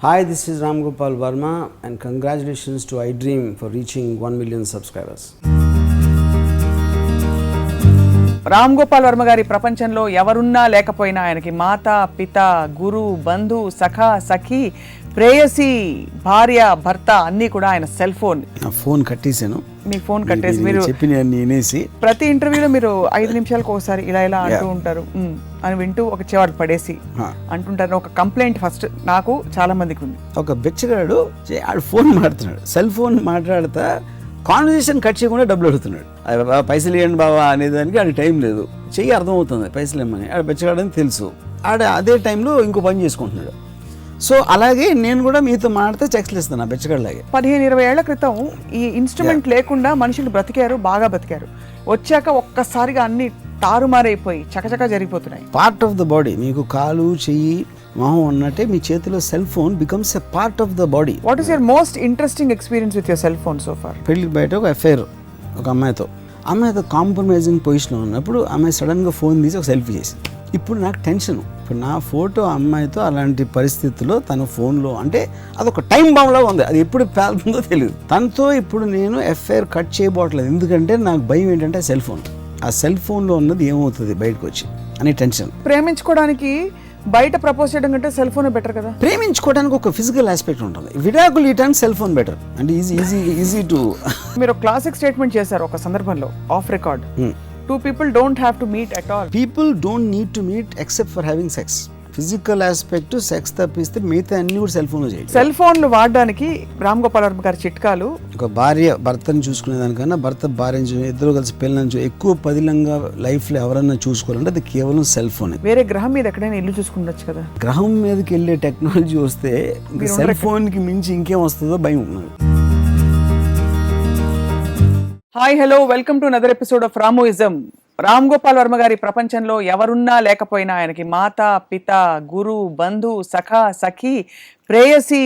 Hi, this is Ram Gopal Verma and congratulations to iDream for reaching 1 million subscribers. Ram Gopal Varma గారి ప్రపంచంలో ఎవరున్నా లేకపోయినా ఆయనకి మాత, పిత, గురు, బంధు, సఖ, సఖి, ప్రేయసి, భార్య, భర్త అన్నీ కూడా ఆయన సెల్ ఫోన్. నా ఫోన్ కట్టేశాను. మీ ఫోన్ కట్టేసి మీరు చెప్పినేసి ప్రతి ఇంటర్వ్యూలో మీరు 5 నిమిషాలకు ఒకసారి ఇలా అంటూ ఉంటారు అని వింటూ ఒక చెవాడు పడేసి అంటుంటారు. ఒక కంప్లైంట్ ఫస్ట్ నాకు చాలా మందికి ఉంది. ఒక బిచ్చగాడు ఆడు ఫోన్ మాట్లాడుతున్నాడు, సెల్ ఫోన్ మాట్లాడుతా కాన్వర్సేషన్ కట్ చేయకుండా డబ్బులు అడుగుతున్నాడు. పైసలు ఇవ్వండి బావా అనేదానికి ఆడ టైం లేదు, చెయ్యి అర్థమవుతుంది పైసలు ఇవ్వమని. ఆడ బిచ్చగాడని తెలుసు, ఆడ అదే టైంలో ఇంకో పని చేసుకుంటున్నాడు. సో అలాగే నేను కూడా మీతో మాట్లాడితే చెక్స్లు ఇస్తాను ఆ బెచ్చగడలాగే. 15-20 ఏళ్ల క్రితం ఈ ఇన్స్ట్రుమెంట్ లేకుండా మనుషులు బ్రతికారు, బాగా బ్రతికారు. వచ్చాక ఒక్కసారిగా అన్ని తారుమారైపోయి చకచకా జరిగిపోతున్నాయి. పార్ట్ ఆఫ్ ద బాడీ, మీకు కాలు, చెయ్యి, మొహం ఉన్నట్టే మీ చేతిలో cell phone becomes a part of the body. What is your most interesting experience with your cell phone so far? పెళ్ళికి బయట ఒక అఫైర్ ఒక అమ్మాయితో కాంప్రమైజింగ్ పొజిషన్లో ఉన్నప్పుడు అమ్మాయి సడన్గా ఫోన్ తీసి ఒక సెల్ఫీ చేసి, ఇప్పుడు నాకు టెన్షన్. ఇప్పుడు నా ఫోటో అమ్మాయితో అలాంటి పరిస్థితుల్లో తన ఫోన్లో, అంటే అదొక టైం బాంబ్లా ఉంది, అది ఎప్పుడు పేలుతుందో తెలియదు. తనతో ఇప్పుడు నేను ఎఫ్ఐఆర్ కట్ చేయబోట్లేదు, ఎందుకంటే నాకు భయం ఏంటంటే సెల్ ఫోన్, ఆ సెల్ ఫోన్లో ఉన్నది ఏమవుతుంది బయటకు వచ్చి అని టెన్షన్. ప్రేమించుకోవడానికి బయట ప్రపోజ్ చేయడం కంటే సెల్ ఫోన్ బెటర్ కదా. ప్రేమించుకోవడానికి ఒక ఫిజికల్ ఆస్పెక్ట్ ఉంటుంది, విడాకులు ఇయడానికి సెల్ ఫోన్ బెటర్, అంటే ఈజీ టు. మీరు క్లాసిక్ స్టేట్మెంట్ చేశారు ఒక సందర్భంలో of record. Two people don't have to meet at all. People don't need to meet except for having sex. Physical aspect sex తప్పిస్తే మిగతా అన్ని కూడా సెల్ ఫోన్లో చేయాలి. సెల్ ఫోన్లు వాడడానికి రామ్ గోపాల్ వర్మ గారి చిట్కాలు. ఒక భార్య భర్తను చూసుకునే దానికన్నా భర్త భార్యను ఇద్దరు కలిసి పిల్లలను ఎక్కువ పదిలంగా లైఫ్లో ఎవరన్నా చూసుకోవాలంటే అది కేవలం సెల్ ఫోన్. వేరే గ్రహం మీద ఎక్కడైనా ఇల్లు చూసుకుండొచ్చు కదా. గ్రహం మీదకి వెళ్ళే టెక్నాలజీ వస్తే సెల్ ఫోన్కి మించి ఇంకేం వస్తుందో భయం ఉన్నది. Hi, hello, welcome to another episode of Ramuism. Ram Gopal Varma గారి ప్రపంచంలో ఎవరున్నా లేకపోయినా ఆయనకి మాత, పిత, గురు, బంధు, సఖ, సఖి, ప్రేయసి,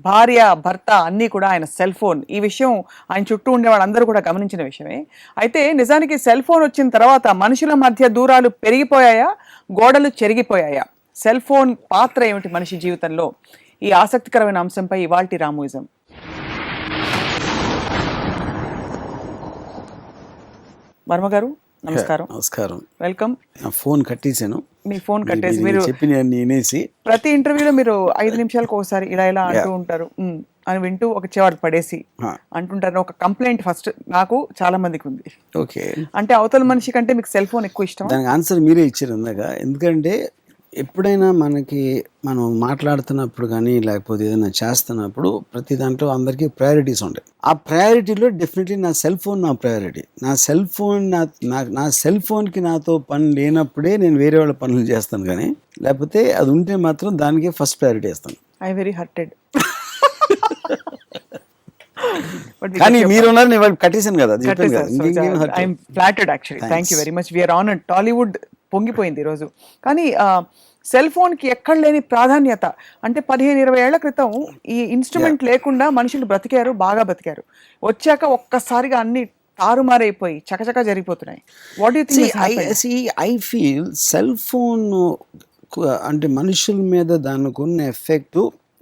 భార్య, భర్త అన్నీ కూడా ఆయన సెల్ ఫోన్. ఈ విషయం ఆయన చుట్టూ ఉండే వాళ్ళందరూ కూడా గమనించిన విషయమే. అయితే నిజానికి సెల్ ఫోన్ వచ్చిన తర్వాత మనుషుల మధ్య దూరాలు పెరిగిపోయాయా, గోడలు చెరిగిపోయాయా? సెల్ ఫోన్ పాత్ర ఏమిటి మనిషి జీవితంలో? ఈ ఆసక్తికరమైన అంశంపై ఇవాల్టి రామోయిజం. వర్మ గారు నమస్కారం. నమస్కారం, వెల్కమ్. ఫోన్ కట్టేశాను. మీ ఫోన్ కట్టేసి మీరు చెప్పినేసి ప్రతి ఇంటర్వ్యూలో మీరు 5 నిమిషాలకు ఒకసారి ఇలా అంటూ ఉంటారు అని వింటూ ఒక చెవాడు పడేసి అంటుంటారు. ఒక కంప్లైంట్ ఫస్ట్ నాకు చాలా మందికి ఉంది. ఓకే, అంటే అవతల మనిషి కంటే మీకు సెల్ ఫోన్ ఎక్కువ ఇష్టం? దానికి ఆన్సర్ మీరే ఇచ్చారు ఇందాక. ఎందుకంటే ఎప్పుడైనా మనం మాట్లాడుతున్నప్పుడు కానీ లేకపోతే ఏదైనా చేస్తున్నప్పుడు ప్రతి దాంట్లో అందరికీ ప్రయారిటీస్ ఉంటాయి. ఆ ప్రయారిటీలో డెఫినెట్లీ నా సెల్ ఫోన్ నా ప్రయారిటీ. నా సెల్ ఫోన్కి నాతో పని లేనప్పుడే నేను వేరే వాళ్ళ పనులు చేస్తాను, కానీ లేకపోతే అది ఉంటే మాత్రం దానికే ఫస్ట్ ప్రయారిటీ ఇస్తాను. I very hurted. కానీ మీరు ఉన్నారు, నేను వాళ్ళు కట్టేశాను కదా. Thank you very much. We're honoured. Tollywood పొంగిపోయింది ఈరోజు. కానీ సెల్ ఫోన్కి ఎక్కడ లేని ప్రాధాన్యత. అంటే 15-20 ఏళ్ల క్రితం ఈ ఇన్స్ట్రుమెంట్ లేకుండా మనుషులు బ్రతికారు, బాగా బ్రతికారు. వచ్చాక ఒక్కసారిగా అన్ని తారుమారైపోయి చకచకా జరిగిపోతున్నాయి. What you think? I feel cell phone అంటే మనుషుల మీద దానికి ఉన్న ఎఫెక్ట్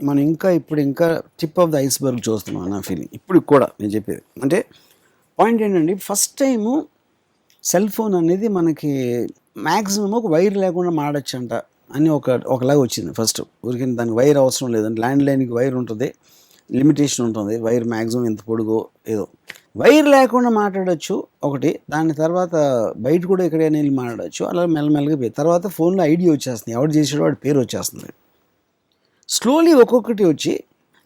మనం ఇంకా టిప్ ఆఫ్ ద ఐస్బర్గ్ చూస్తున్నాం నా ఫీలింగ్. ఇప్పుడు కూడా నేను చెప్పేది అంటే పాయింట్ ఏంటంటే, ఫస్ట్ టైము సెల్ ఫోన్ అనేది మనకి మ్యాక్సిమం ఒక వైర్ లేకుండా మాడొచ్చంట అని ఒకలాగా వచ్చింది. ఫస్ట్ ఊరికి దానికి వైర్ అవసరం లేదండి. ల్యాండ్ లైన్కి వైర్ ఉంటుంది, లిమిటేషన్ ఉంటుంది, వైర్ మ్యాక్సిమం ఎంత పొడుగో ఏదో. వైర్ లేకుండా మాట్లాడచ్చు ఒకటి, దాని తర్వాత బయట కూడా ఎక్కడైనా వెళ్ళి మాట్లాడచ్చు. అలా మెల్లమెల్లగా పోయి తర్వాత ఫోన్లో ఐడియా వచ్చేస్తుంది, ఎవరు చేసాడో వాడి పేరు వచ్చేస్తుంది. స్లోలీ ఒక్కొక్కటి వచ్చి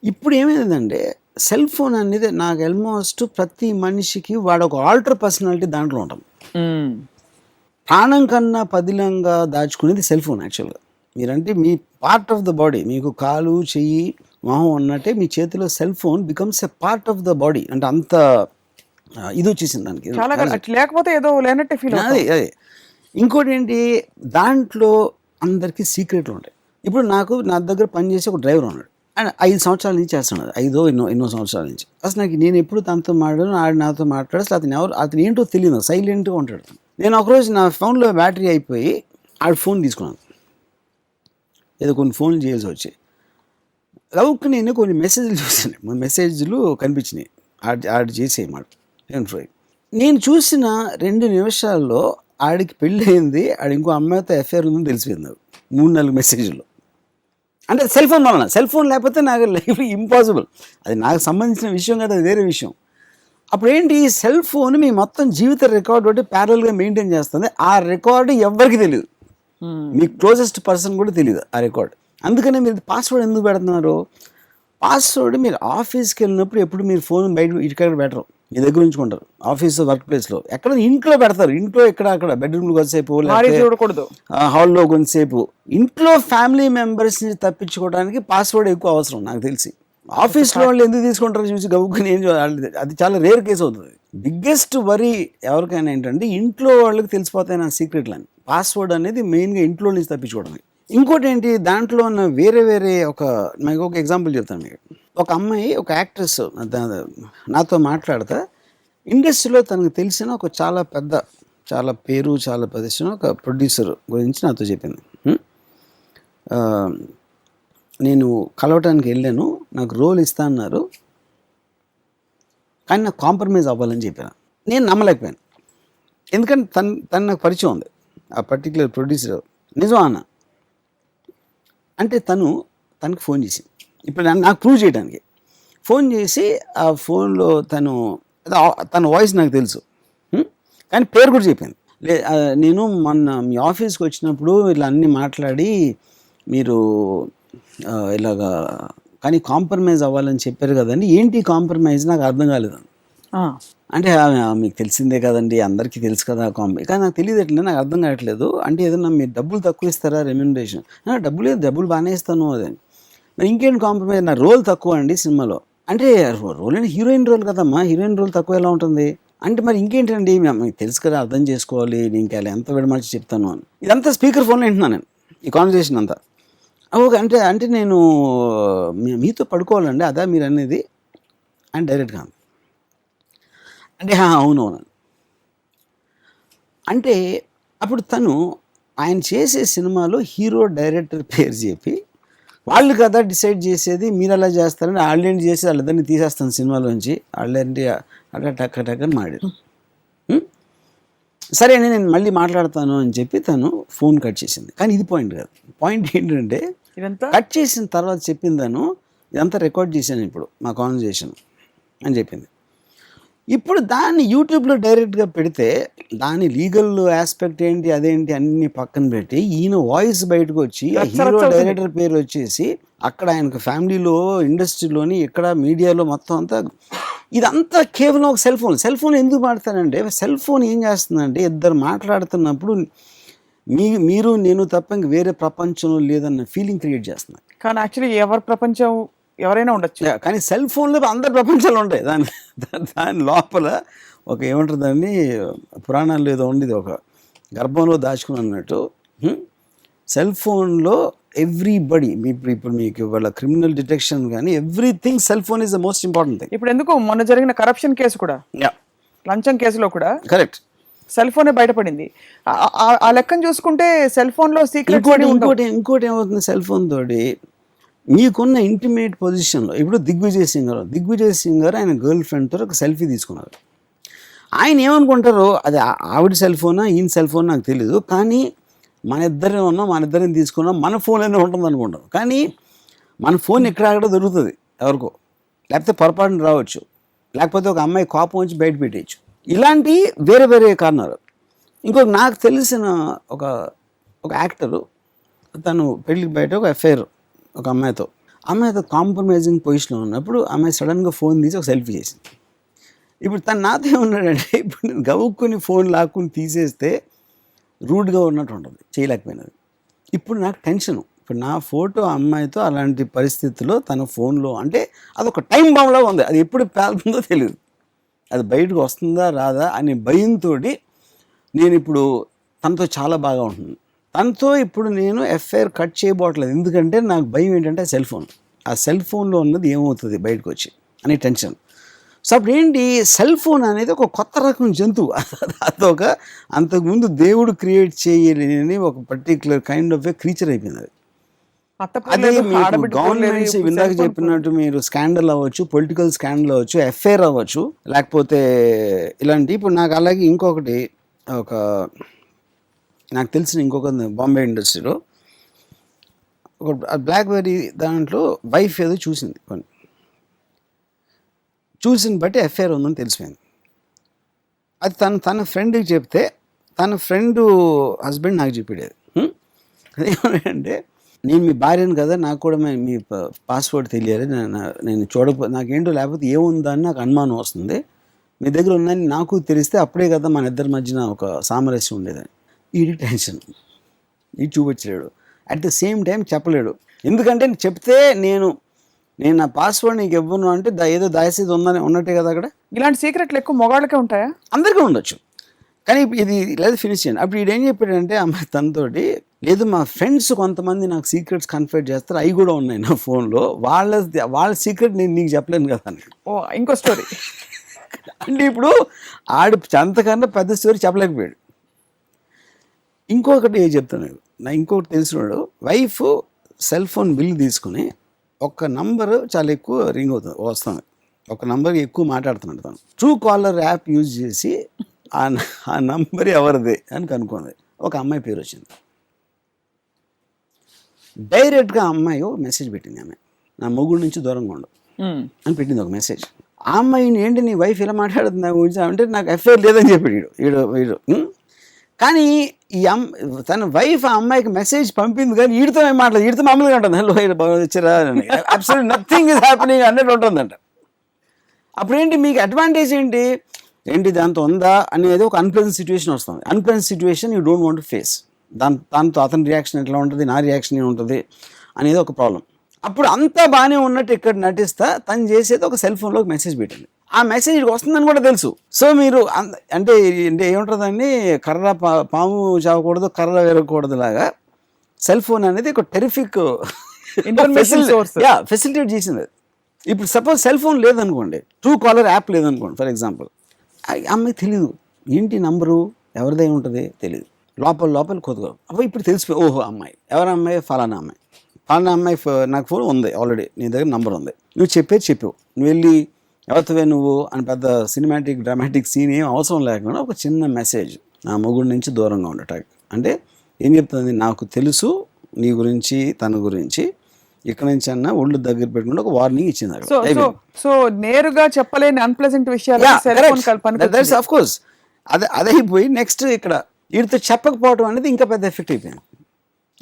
ఇప్పుడు ఏమైందంటే సెల్ ఫోన్ అనేది నాకు ఆల్మోస్ట్ ప్రతి మనిషికి వాడు ఒక ఆల్టర్ పర్సనాలిటీ దాంట్లో ఉంటాం. ప్రాణం కన్నా పదిలంగా దాచుకునేది సెల్ ఫోన్. యాక్చువల్గా మీరంటే మీ పార్ట్ ఆఫ్ ద బాడీ, మీకు కాలు, చెయ్యి, మొహం ఉన్నట్టే మీ చేతిలో cell phone becomes a part of the body. అంటే అంత ఇది వచ్చేసింది దానికి. లేకపోతే ఏదో లేనట్టే ఫీల్. అదే ఇంకోటి ఏంటి, దాంట్లో అందరికీ సీక్రెట్లు ఉంటాయి. ఇప్పుడు నా దగ్గర పనిచేసే ఒక డ్రైవర్ ఉన్నాడు, ఆయన 5 సంవత్సరాల నుంచి చేస్తున్నాడు, 5 ఎన్నో సంవత్సరాల నుంచి. అసలు నేను ఎప్పుడు తనతో మాట్లాడాను, నాతో మాట్లాడు, అసలు అతను ఏంటో తెలియదు, సైలెంట్గా ఉంటాడు. నేను ఒకరోజు నా ఫోన్లో బ్యాటరీ అయిపోయి ఫోన్ తీసుకున్నాను, ఏదో కొన్ని ఫోన్లు చేయాల్సి వచ్చి లవ్కి నేను కొన్ని మెసేజ్లు చూసాను, మెసేజ్లు కనిపించినాయి ఆడు చేసేయమాట. నేను చూసిన 2 నిమిషాల్లో ఆడికి పెళ్ళి అయింది, ఆడు ఇంకో అమ్మాయితో ఎఫ్ఐఆర్ ఉందని తెలిసిపోయింది నాకు 3-4 మెసేజ్లో. అంటే సెల్ ఫోన్ వలన, సెల్ ఫోన్ లేకపోతే నాకు లైఫ్ ఇంపాసిబుల్. అది నాకు సంబంధించిన విషయం కదా, అది వేరే విషయం. అప్పుడు ఏంటి, సెల్ ఫోన్ మీ మొత్తం జీవిత రికార్డు ఒకటి ప్యారల్గా మెయింటైన్ చేస్తుంది. ఆ రికార్డు ఎవరికి తెలియదు, మీ క్లోజెస్ట్ పర్సన్ కూడా తెలియదు ఆ రికార్డ్. అందుకనే మీరు పాస్వర్డ్ ఎందుకు పెడుతున్నారు? పాస్వర్డ్ మీరు ఆఫీస్కి వెళ్ళినప్పుడు ఎప్పుడు మీరు ఫోన్ బయట ఇక్కడ పెట్టరు, మీ దగ్గర ఉంచుకుంటారు. ఆఫీస్ వర్క్ ప్లేస్లో ఎక్కడ ఇంట్లో పెడతారు, ఇంట్లో ఎక్కడ అక్కడ బెడ్రూమ్లో కొంతసేపు, చూడకూడదు హాల్లో కొంతసేపు. ఇంట్లో ఫ్యామిలీ మెంబర్స్ని తప్పించుకోవడానికి పాస్వర్డ్ ఎక్కువ అవసరం నాకు తెలిసి. ఆఫీస్లో వాళ్ళు ఎందుకు తీసుకుంటారు చూసి గబుక్కుని ఏం అది చాలా రేర్ కేసు అవుతుంది. బిగ్గెస్ట్ వరీ ఎవరికైనా ఏంటంటే ఇంట్లో వాళ్ళకి తెలిసిపోతాయి నా సీక్రెట్లు అని. పాస్వర్డ్ అనేది మెయిన్గా ఇంట్లో నుంచి తప్పించుకోవడానికి. ఇంకోటి ఏంటి, దాంట్లో ఉన్న వేరే మీకు ఒక ఎగ్జాంపుల్ చెప్తాను మీకు. ఒక అమ్మాయి, ఒక యాక్ట్రెస్ నాతో మాట్లాడతా ఇండస్ట్రీలో తనకు తెలిసిన ఒక చాలా పేరు చాలా ప్రతిష్ట ఒక ప్రొడ్యూసర్ గురించి నాతో చెప్పింది. నేను కలవటానికి వెళ్ళాను, నాకు రోల్ ఇస్తా అన్నారు, కానీ నాకు కాంప్రమైజ్ అవ్వాలని చెప్పాను. నేను నమ్మలేకపోయాను, ఎందుకంటే తను నాకు పరిచయం ఉంది, ఆ పర్టికులర్ ప్రొడ్యూసర్. నిజం అన్న అంటే తనకు ఫోన్ చేసి, ఇప్పుడు నాకు ప్రూవ్ చేయడానికి ఫోన్ చేసి, ఆ ఫోన్లో తన వాయిస్ నాకు తెలుసు, కానీ పేరు కూడా చెప్పింది. నేను మొన్న మీ ఆఫీస్కి వచ్చినప్పుడు ఇలా అన్నీ మాట్లాడి మీరు ఇలాగా కానీ కాంప్రమైజ్ అవ్వాలని చెప్పారు కదండి, ఏంటి కాంప్రమైజ్ నాకు అర్థం కాలేదు. అంటే మీకు తెలిసిందే కదండి, అందరికీ తెలుసు కదా కానీ నాకు తెలియదు ఎట్లా, నాకు అర్థం కావట్లేదు. అంటే ఏదన్నా మీరు డబ్బులు తక్కువ ఇస్తారా రెమ్యూనరేషన్? డబ్బులు బాగానే ఇస్తాను అదే. మరి ఇంకేంటి కాంప్రమైజ్? నా రోల్ తక్కువ అండి సినిమాలో. అంటే రోల్ అంటే హీరోయిన్ రోల్ కదమ్మా, హీరోయిన్ రోల్ తక్కువ ఎలా ఉంటుంది అంటే మరి ఇంకేంటండి, మీకు తెలుసు కదా, అర్థం చేసుకోవాలి, నేను అలా ఎంత విడమర్చి చెప్తాను అని. ఇదంతా స్పీకర్ ఫోన్లో వింటున్నాను నేను, ఈ కాన్వర్సేషన్ అంతా. ఓకే అంటే నేను మీతో పడుకోవాలండి అదా మీరు అనేది అని డైరెక్ట్గా అంటే అవునవును అంటే. అప్పుడు ఆయన చేసే సినిమాలో హీరో డైరెక్టర్ పేరు చెప్పి, వాళ్ళు కదా డిసైడ్ చేసేది, మీరు అలా చేస్తారని ఆల్రెడీ చేసి వాళ్ళిద్దరిని తీసేస్తాను సినిమాలోంచి, ఆల్రెడీ అట్లా టక్కని మాడారు. సరే నేను మళ్ళీ మాట్లాడతాను అని చెప్పి తను ఫోన్ కట్ చేసింది. కానీ ఇది పాయింట్ కాదు. పాయింట్ ఏంటంటే కట్ చేసిన తర్వాత చెప్పింది, ఇదంతా రికార్డ్ చేశాను ఇప్పుడు మా కాన్వర్సేషన్ అని చెప్పింది. ఇప్పుడు దాన్ని యూట్యూబ్లో డైరెక్ట్గా పెడితే దాని లీగల్ ఆస్పెక్ట్ ఏంటి అదేంటి అన్ని పక్కన పెట్టి ఈయన వాయిస్ బయటకు వచ్చి ఆ హీరో డైరెక్టర్ పేరు వచ్చేసి అక్కడ ఆయనకు ఫ్యామిలీలో ఇండస్ట్రీలోని ఇక్కడ మీడియాలో మొత్తం అంతా ఇదంతా కేవలం ఒక సెల్ ఫోన్ ఎందుకు వాడతానంటే, సెల్ ఫోన్ ఏం చేస్తుందంటే ఇద్దరు మాట్లాడుతున్నప్పుడు మీరు నేను తప్ప ఇంక వేరే ప్రపంచంలో లేదన్న ఫీలింగ్ క్రియేట్ చేస్తుంది. కానీ యాక్చువల్లీ ఎవరి ప్రపంచం ఎవరైనా ఉండొచ్చు, కానీ సెల్ ఫోన్లో అందరి ప్రపంచాలు ఉంటాయి. దాని లోపల ఒక ఏమంటారు దాన్ని, పురాణాల్లో ఏదో ఉండేది, ఒక గర్భంలో దాచుకుని అన్నట్టు సెల్ ఫోన్లో ఎవ్రీబడి. ఇప్పుడు మీకు వాళ్ళ క్రిమినల్ డిటెక్షన్ కానీ everything cell phone is the most important thing. ఇప్పుడు ఎందుకు మొన్న జరిగిన కరప్షన్ కేసు కూడా, లంచం కేసులో కూడా కరెక్ట్ సెల్ ఫోనే బయటపడింది. ఆ లెక్కను చూసుకుంటే సెల్ ఫోన్లో సీక్రెట్. ఇంకోటి ఏమవుతుంది, సెల్ ఫోన్ తోటి మీకున్న ఇంటిమేట్ పొజిషన్లో, ఇప్పుడు దిగ్విజయ్ సింగ్ గారు ఆయన గర్ల్ ఫ్రెండ్తో ఒక సెల్ఫీ తీసుకున్నారు. ఆయన ఏమనుకుంటారో అది ఆవిడ సెల్ ఫోనా ఈయన సెల్ ఫోన్ నాకు తెలీదు, కానీ మన ఇద్దరిని తీసుకున్నాం, మన ఫోన్లోనే ఉంటుంది అనుకుంటాం. కానీ మన ఫోన్ ఎక్కడక్కడ దొరుకుతుంది ఎవరికో, లేకపోతే పొరపాటున రావచ్చు, లేకపోతే ఒక అమ్మాయి కోపం వచ్చి బయట పెట్టేయచ్చు. ఇలాంటి వేరే కారణాలు. ఇంకొక నాకు తెలిసిన ఒక యాక్టరు, తను పెళ్ళికి బయట ఒక ఎఫ్ఐఆర్ ఒక అమ్మాయితో కాంప్రమైజింగ్ పొజిషన్లో ఉన్నప్పుడు అమ్మాయి సడన్గా ఫోన్ తీసి ఒక సెల్ఫీ చేసింది. ఇప్పుడు తను నాతో ఏమన్నాడంటే, ఇప్పుడు నేను గవుక్కుని ఫోన్ లాక్కుని తీసేస్తే రూడ్గా ఉన్నట్టు ఉంటుంది, చేయలేకపోయినది. ఇప్పుడు నాకు టెన్షను, ఇప్పుడు నా ఫోటో అమ్మాయితో అలాంటి పరిస్థితుల్లో తన ఫోన్లో, అంటే అదొక టైం బాంబ్లా ఉంది, అది ఎప్పుడు పేలుతుందో తెలియదు, అది బయటకు వస్తుందా రాదా అనే భయంతో నేను ఇప్పుడు తనతో చాలా బాగా ఉంటుంది. తనతో ఇప్పుడు నేను ఎఫ్ఐఆర్ కట్ చేయబోట్లేదు, ఎందుకంటే నాకు భయం ఏంటంటే ఆ సెల్ ఫోన్లో ఉన్నది ఏమవుతుంది బయటకు వచ్చి అనే టెన్షన్. సో అప్పుడు ఏంటి, సెల్ ఫోన్ అనేది ఒక కొత్త రకం జంతువు, అదొక అంతకుముందు దేవుడు క్రియేట్ చేయలేని ఒక particular kind of A creature అయిపోయింది అది. అది మీకు గవర్నమెంట్స్ ఇందాక చెప్పినట్టు మీరు స్కాండల్ అవ్వచ్చు, పొలిటికల్ స్కాండల్ అవ్వచ్చు, ఎఫ్ఐఆర్ అవ్వచ్చు, లేకపోతే ఇలాంటి. ఇప్పుడు నాకు అలాగే ఇంకొకటి నాకు తెలిసిన ఇంకొక బాంబే ఇండస్ట్రీలో ఒక బ్లాక్బెర్రీ దాంట్లో వైఫ్ ఏదో చూసింది, చూసిన బట్టి ఎఫ్ఐఆర్ ఉందని తెలిసిపోయింది. అది తన ఫ్రెండ్కి చెప్తే తన ఫ్రెండ్ హస్బెండ్ నాకు చెప్పాడు. అదేమంటే నేను మీ భార్యను కదా, నాకు కూడా మీ పాస్వర్డ్ తెలియాలి, నేను నాకేంటో లేకపోతే ఏముందా అని నాకు అనుమానం వస్తుంది, మీ దగ్గర ఉందని నాకు తెలిస్తే అప్పుడే కదా మన ఇద్దరి మధ్యన ఒక సామరస్యం ఉండేదని. ఈడి టెన్షన్, ఇది చూపించలేడు. అట్ ద సేమ్ టైం చెప్పలేడు, ఎందుకంటే చెప్తే నేను నా పాస్వర్డ్ నీకు ఇవ్వను అంటే ఏదో దాయసేది ఉందని ఉన్నట్టే కదా అక్కడ. ఇలాంటి సీక్రెట్లు ఎక్కువ మొగాళ్ళకే ఉంటాయా? అందరికీ ఉండొచ్చు, కానీ ఇది లేదా ఫినిష్ చేయండి. అప్పుడు ఈడేం చెప్పాడంటే అమ్మాయి తనతోటి, లేదు మా ఫ్రెండ్స్ కొంతమంది నాకు సీక్రెట్స్ కన్ఫైడ్ చేస్తారు, అవి కూడా ఉన్నాయి నా ఫోన్లో, వాళ్ళ సీక్రెట్ నేను నీకు చెప్పలేను కదా అని. ఓ ఇంకో స్టోరీ అంటే ఇప్పుడు అంతకన్నా పెద్ద స్టోరీ చెప్పలేకపోయాడు. ఇంకొకటి చెప్తాను, నా ఇంకొకటి తెలిసినాడు, వైఫ్ సెల్ ఫోన్ బిల్ తీసుకుని ఒక నంబర్ చాలా ఎక్కువ రింగ్ వస్తుంది, ఒక నంబర్ ఎక్కువ మాట్లాడుతున్నాడు తను. ట్రూ కాలర్ యాప్ యూజ్ చేసి ఆ నంబర్ ఎవరిది అని కనుక్కుంది. ఒక అమ్మాయి పేరు వచ్చింది. డైరెక్ట్గా అమ్మాయి మెసేజ్ పెట్టింది, ఆమె నా మొగుడు నుంచి దూరంగా ఉండు అని పెట్టింది ఒక మెసేజ్. ఆ అమ్మాయిని ఏంటి నీ వైఫ్ ఇలా మాట్లాడుతుంది నాకు గురించి అంటే నాకు ఎఫ్ఐఆర్ లేదని చెప్పాడు వీడు. కానీ తన వైఫ్ ఆ అమ్మాయికి మెసేజ్ పంపింది, కానీ వీడితో ఏం మాట్లాడదు, వీడితో మామూలుగా ఉంటుంది, హలో వచ్చారా అబ్సల్యూట్ నథింగ్ ఇస్ హ్యాపెనింగ్ అన్నట్టు ఉంటుందంట. అప్పుడేంటి మీకు అడ్వాంటేజ్ ఏంటి దాంతో ఉందా అనేది ఒక అన్ప్లెజెంట్ సిచ్యువేషన్ వస్తుంది. Unpleasant situation you don't want to face. దాంతో అతని రియాక్షన్ ఎట్లా ఉంటుంది, నా రియాక్షన్ ఏముంటుంది అనేది ఒక ప్రాబ్లం. అప్పుడు అంతా బాగానే ఉన్నట్టు ఇక్కడ నటిస్తా తను చేసేది ఒక సెల్ ఫోన్లో ఒక మెసేజ్ పెట్టింది. ఆ మెసేజ్ వస్తుందని కూడా తెలుసు. సో మీరు అంటే ఏముంటుందండి, కర్ర పాము చావకూడదు, కర్ర వేరకూడదు లాగా సెల్ ఫోన్ అనేది ఒక టెరిఫిక్ ఫెసిలిటేట్ చేసింది. ఇప్పుడు సపోజ్ సెల్ ఫోన్ లేదనుకోండి, ట్రూ కాలర్ యాప్ లేదనుకోండి ఫర్ ఎగ్జాంపుల్, అమ్మాయి తెలియదు ఏంటి నంబరు ఎవరిదై ఉంటుంది తెలియదు, లోపల కొద్దిగా అప్పుడు ఇప్పుడు తెలిసిపోయి ఓహో అమ్మాయి ఎవరు అమ్మాయి ఫలానా అమ్మాయి నాకు ఫోన్ ఉంది ఆల్రెడీ, నీ దగ్గర నంబర్ ఉంది, నువ్వు చెప్పావు, నువ్వు వెళ్ళి ఎవరితోవే నువ్వు అని పెద్ద సినిమాటిక్ డ్రామాటిక్ సీన్ ఏం అవసరం లేకుండా ఒక చిన్న మెసేజ్, నా మొగుడి నుంచి దూరంగా ఉండటం అంటే ఏం చెప్తుంది, నాకు తెలుసు నీ గురించి తన గురించి, ఇక్కడ నుంచి అన్న ఒళ్ళు దగ్గర పెట్టుకుంటే ఒక వార్నింగ్ ఇచ్చింది. సో నేరుగా చెప్పలేని అన్ప్లెజెంట్ విషయాలు ఆఫ్ కోర్స్ అదైపోయి నెక్స్ట్ ఇక్కడ వీడితో చెప్పకపోవడం అనేది ఇంకా పెద్ద ఎఫెక్ట్ అయిపోయింది.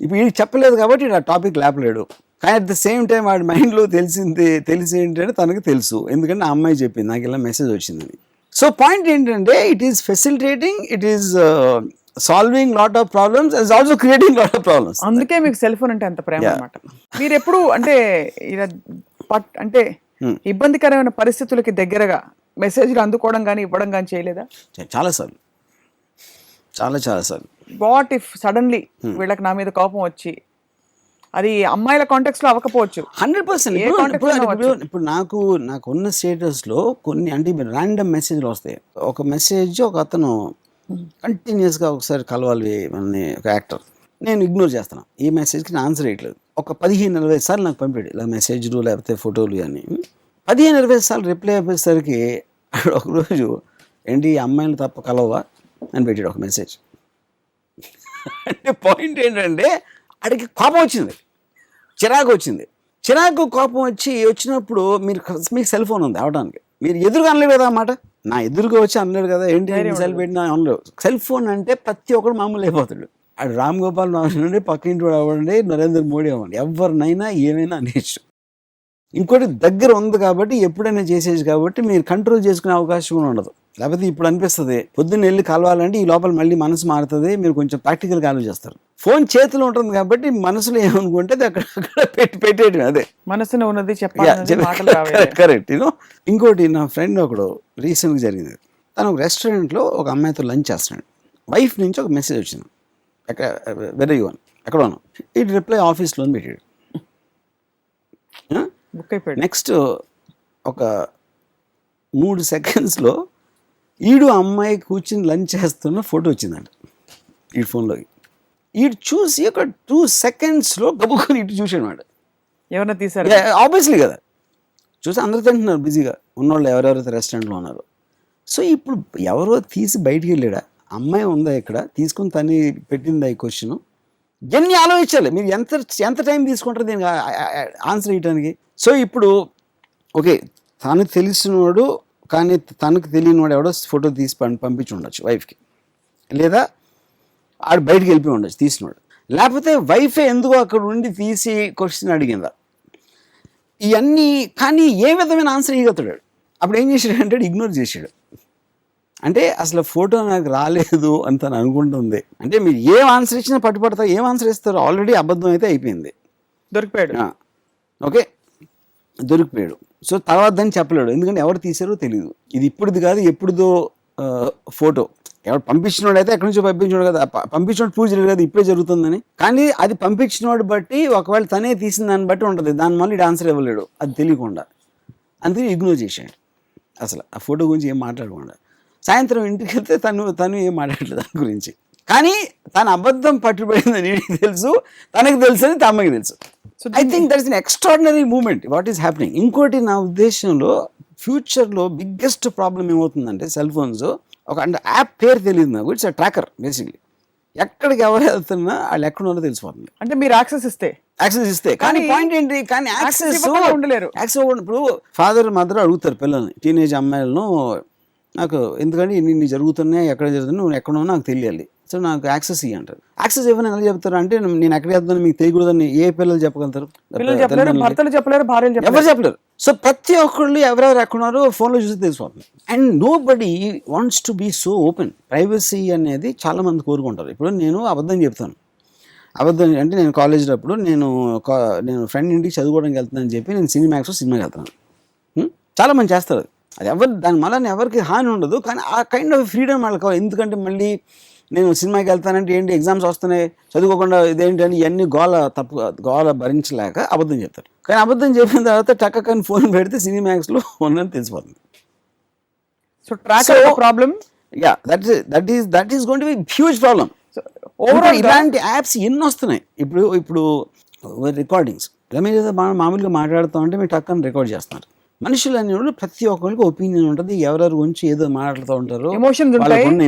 ఇప్పుడు వీడికి చెప్పలేదు కాబట్టి ఆ టాపిక్ లేపలేడు, కానీ అట్ ద సేమ్ టైం వాడి మైండ్లో తెలిసి ఏంటంటే తనకు తెలుసు, ఎందుకంటే ఆ అమ్మాయి చెప్పింది నాకు ఇలా మెసేజ్ వచ్చిందని. సో పాయింట్ ఏంటంటే it is facilitating, it is solving lot of problems, is also creating lot of problems. అందుకే మీకు సెల్ ఫోన్ అంటే అంత ప్రేమ అన్నమాట. మీరు ఎప్పుడు అంటే ఇలా అంటే ఇబ్బందికరమైన పరిస్థితులకి దగ్గరగా మెసేజ్లు అందుకోవడం కానీ ఇవ్వడం కానీ చేయలేదా? చాలాసార్లు. వాట్ ఇఫ్ సడన్లీ వీళ్ళకి నా మీద కోపం వచ్చి, అది అమ్మాయిల కాంటెక్స్ట్ లో అవ్వకపోవచ్చు, 100%. ఇప్పుడు నాకున్న స్టేటస్లో కొన్ని అంటే ర్యాండమ్ మెసేజ్లు వస్తాయి. ఒక మెసేజ్ ఒక అతను కంటిన్యూస్గా ఒకసారి కలవాలి అని ఒక యాక్టర్, నేను ఇగ్నోర్ చేస్తాను, ఈ మెసేజ్కి నేను ఆన్సర్ చేయట్లేదు. ఒక 15-20 సార్లు నాకు పంపాడు ఇలా మెసేజ్లు లేకపోతే ఫోటోలు అని. 15-20 సార్లు రిప్లై అయిపోయేసరికి ఒకరోజు ఏంటి ఈ అమ్మాయిలు తప్ప కలవా అని పెట్టాడు ఒక మెసేజ్. అంటే పాయింట్ ఏంటంటే అడిగి కోపం వచ్చింది, చిరాకు కోపం వచ్చినప్పుడు మీకు సెల్ ఫోన్ ఉంది అవడానికి, మీరు ఎదురుగా అనలేదు కదా అన్నమాట, నా ఎదురుగా వచ్చి అనలేడు కదా, ఏంటి సెల్ పెట్టినా అనలేడు. సెల్ ఫోన్ అంటే ప్రతి ఒక్కడు మామూలు అయిపోతాడు. అది రామ్ గోపాల్ నుండి పక్కింటి వాడు అవ్వండి, నరేంద్ర మోడీ అవ్వండి, ఎవరినైనా ఏమైనా అనేచ్చు. ఇంకోటి దగ్గర ఉంది కాబట్టి ఎప్పుడైనా చేసేది కాబట్టి మీరు కంట్రోల్ చేసుకునే అవకాశం కూడా ఉండదు. లేకపోతే ఇప్పుడు అనిపిస్తుంది పొద్దున్న వెళ్ళి కలవాలంటే ఈ లోపల మళ్ళీ మనసు మారుతుంది, మీరు కొంచెం ప్రాక్టికల్గా ఆలోచిస్తారు. ఫోన్ చేతిలో ఉంటుంది కాబట్టి మనసులో ఏమనుకుంటే అది అక్కడ పెట్టేయడం, అదే మనసులో ఉన్నది చెప్పాలి. కరెక్ట్. ఇంకోటి నా ఫ్రెండ్ ఒకడు రీసెంట్గా జరిగింది, తను ఒక రెస్టారెంట్లో ఒక అమ్మాయితో లంచ్ చేస్తున్నాడు, వైఫ్ నుంచి ఒక మెసేజ్ వచ్చింది, వెరీ యూ అని ఎక్కడ ఉన్నాం, ఈ రిప్లై ఆఫీస్లో పెట్టాడు. నెక్స్ట్ ఒక 3 సెకండ్స్లో ఈడు అమ్మాయి కూర్చుని లంచ్ చేస్తున్న ఫోటో వచ్చిందంట ఈ ఫోన్లోకి. ఇటు చూసి ఒక 2 secondsలో గబుకొని ఇటు చూసాడు వాడు. ఎవరన్నా తీసారు? ఆబ్వియస్లీ కదా, చూసి అందరూ తింటున్నారు బిజీగా ఉన్నోళ్ళు ఎవరెవరైతే రెస్టారెంట్లో ఉన్నారు. సో ఇప్పుడు ఎవరో తీసి బయటికి వెళ్ళాడా, అమ్మాయి ఉందా ఇక్కడ తీసుకుని తను పెట్టిందా ఈ క్వశ్చన్, ఎన్ని ఆలోచించాలి మీరు, ఎంత టైం తీసుకుంటారు దీనికి ఆన్సర్ ఇవ్వడానికి. సో ఇప్పుడు ఓకే, తను తెలిసినవాడు కానీ తనకు తెలియని వాడు ఎవడో ఫోటో తీసి పంపించి ఉండొచ్చు వైఫ్కి, లేదా ఆడు బయటికి వెళ్ళిపోయి ఉండొచ్చు తీసినవాడు, లేకపోతే వైఫే ఎందుకో అక్కడ ఉండి తీసి క్వశ్చన్ అడిగిందా, ఇవన్నీ. కానీ ఏ విధమైన ఆన్సర్ ఇవ్వగలుగుతాడు. అప్పుడు ఏం చేశాడు అంటే ఇగ్నోర్ చేశాడు. అంటే అసలు ఫోటో నాకు రాలేదు అని తను అనుకుంటుంది. అంటే మీరు ఏం ఆన్సర్ ఇచ్చినా పట్టుపడతారు, ఏం ఆన్సర్ ఇస్తారు, ఆల్రెడీ అబద్ధం అయితే అయిపోయింది, దొరికిపోయాడు. ఓకే దొరికిపోయాడు. సో తర్వాత దాన్ని చెప్పలేడు, ఎందుకంటే ఎవరు తీసారో తెలియదు. ఇది ఇప్పుడుది కాదు, ఎప్పుడుదో ఫోటో. ఎవరు పంపించినోడు అయితే ఎక్కడి నుంచో పంపించినోడు కదా, పంపించినోడు ప్రూవ్ చేయలేదు కదా ఇప్పుడే జరుగుతుందని. కానీ అది పంపించినోడు బట్టి ఒకవేళ తనే తీసిన దాన్ని బట్టి ఉంటుంది, దాని వల్ల ఇది ఆన్సర్ ఇవ్వలేడు అది తెలియకుండా. అందుకని ఇగ్నోర్ చేశాడు, అసలు ఆ ఫోటో గురించి ఏం మాట్లాడకుండా. సాయంత్రం ఇంటికి వెళ్తే తను ఏం మాట్లాడలేదు దాని గురించి. కానీ తన అబద్ధం పట్టుబడిందని నీకు తెలుసు, తనకు తెలుసు అని తమ్మకి తెలుసు. So I think that is an extraordinary moment what is happening. ఇంకోటి నా ఉద్దేశంలో ఫ్యూచర్లో బిగ్గెస్ట్ ప్రాబ్లం ఏమవుతుందంటే సెల్ ఫోన్స్ ఒక అంటే యాప్ పేరు తెలియదు నాకు, ఇట్స్ అ ట్రాకర్ బేసిక్లీ. ఎక్కడికి ఎవరు వెళ్తున్నా వాళ్ళు ఎక్కడ ఉన్నారో తెలిసిపోతుంది. అంటే మీరు యాక్సెస్ ఇస్తే కానీ పాయింట్ ఏంటి, కానీ యాక్సెస్ ఉండలేరు. యాక్సెస్ ఇప్పుడు ఫాదర్ మదర్ అడుగుతారు పిల్లల్ని, టీనేజ్ అమ్మాయిలను, నాకు ఎందుకంటే ఇన్ని జరుగుతున్నాయి, ఎక్కడ జరుగుతున్నాయి, నువ్వు ఎక్కడ ఉన్నావు నాకు తెలియాలి, సో నాకు యాక్సెస్ ఇవ్వ అంటారు. యాక్సెస్ ఇవ్వని ఎలా చెప్తారు అంటే నేను ఎక్కడ వెళ్తాను మీకు తెలియకూడదని ఏ పిల్లలు చెప్పగలుగుతారు? ఎవరు చెప్పలేరు. సో ప్రతి ఒక్కళ్ళు ఎవరెవరు ఎక్కడున్నారో ఫోన్లో చూసి తెలిసిపోతుంది. And nobody wants to be so open. Privacy అనేది చాలా మంది కోరుకుంటారు. ఇప్పుడు నేను అబద్ధం చెప్తాను, అబద్ధం అంటే నేను కాలేజీలో అప్పుడు నేను ఫ్రెండ్ ఇంటికి చదువుకోవడానికి వెళ్తున్నాను చెప్పి నేను సినిమాకి వెళ్తున్నాను. చాలామంది చేస్తారు అది ఎవరు దాని మళ్ళీ ఎవరికి హాని ఉండదు, కానీ ఆ కైండ్ ఆఫ్ ఫ్రీడమ్ వాళ్ళకి కావాలి. ఎందుకంటే మళ్ళీ నేను సినిమాకి వెళ్తానంటే ఏంటి ఎగ్జామ్స్ వస్తున్నాయి చదువుకోకుండా ఇదేంటి అని ఇవన్నీ గోల భరించలేక అబద్ధం చెప్తారు. కానీ అబద్ధం చెప్పిన తర్వాత టక్కని ఫోన్ పెడితే సినిమాక్స్లో ఉన్నది తెలిసిపోతుంది. So tracker problem, yeah that is going to be huge problem. Overall ఇలాంటి యాప్స్ ఎన్ని వస్తున్నాయి ఇప్పుడు రికార్డింగ్స్ ఇలా మీరు మామూలుగా మాట్లాడుతూ ఉంటే మీరు టక్కని రికార్డ్ చేస్తున్నారు. మనుషులు అనేవాళ్ళు ప్రతి ఒక్కరికి ఒపీనియన్ ఉంటుంది, ఎవరెవరి గురించి ఏదో మాట్లాడుతూ ఉంటారు,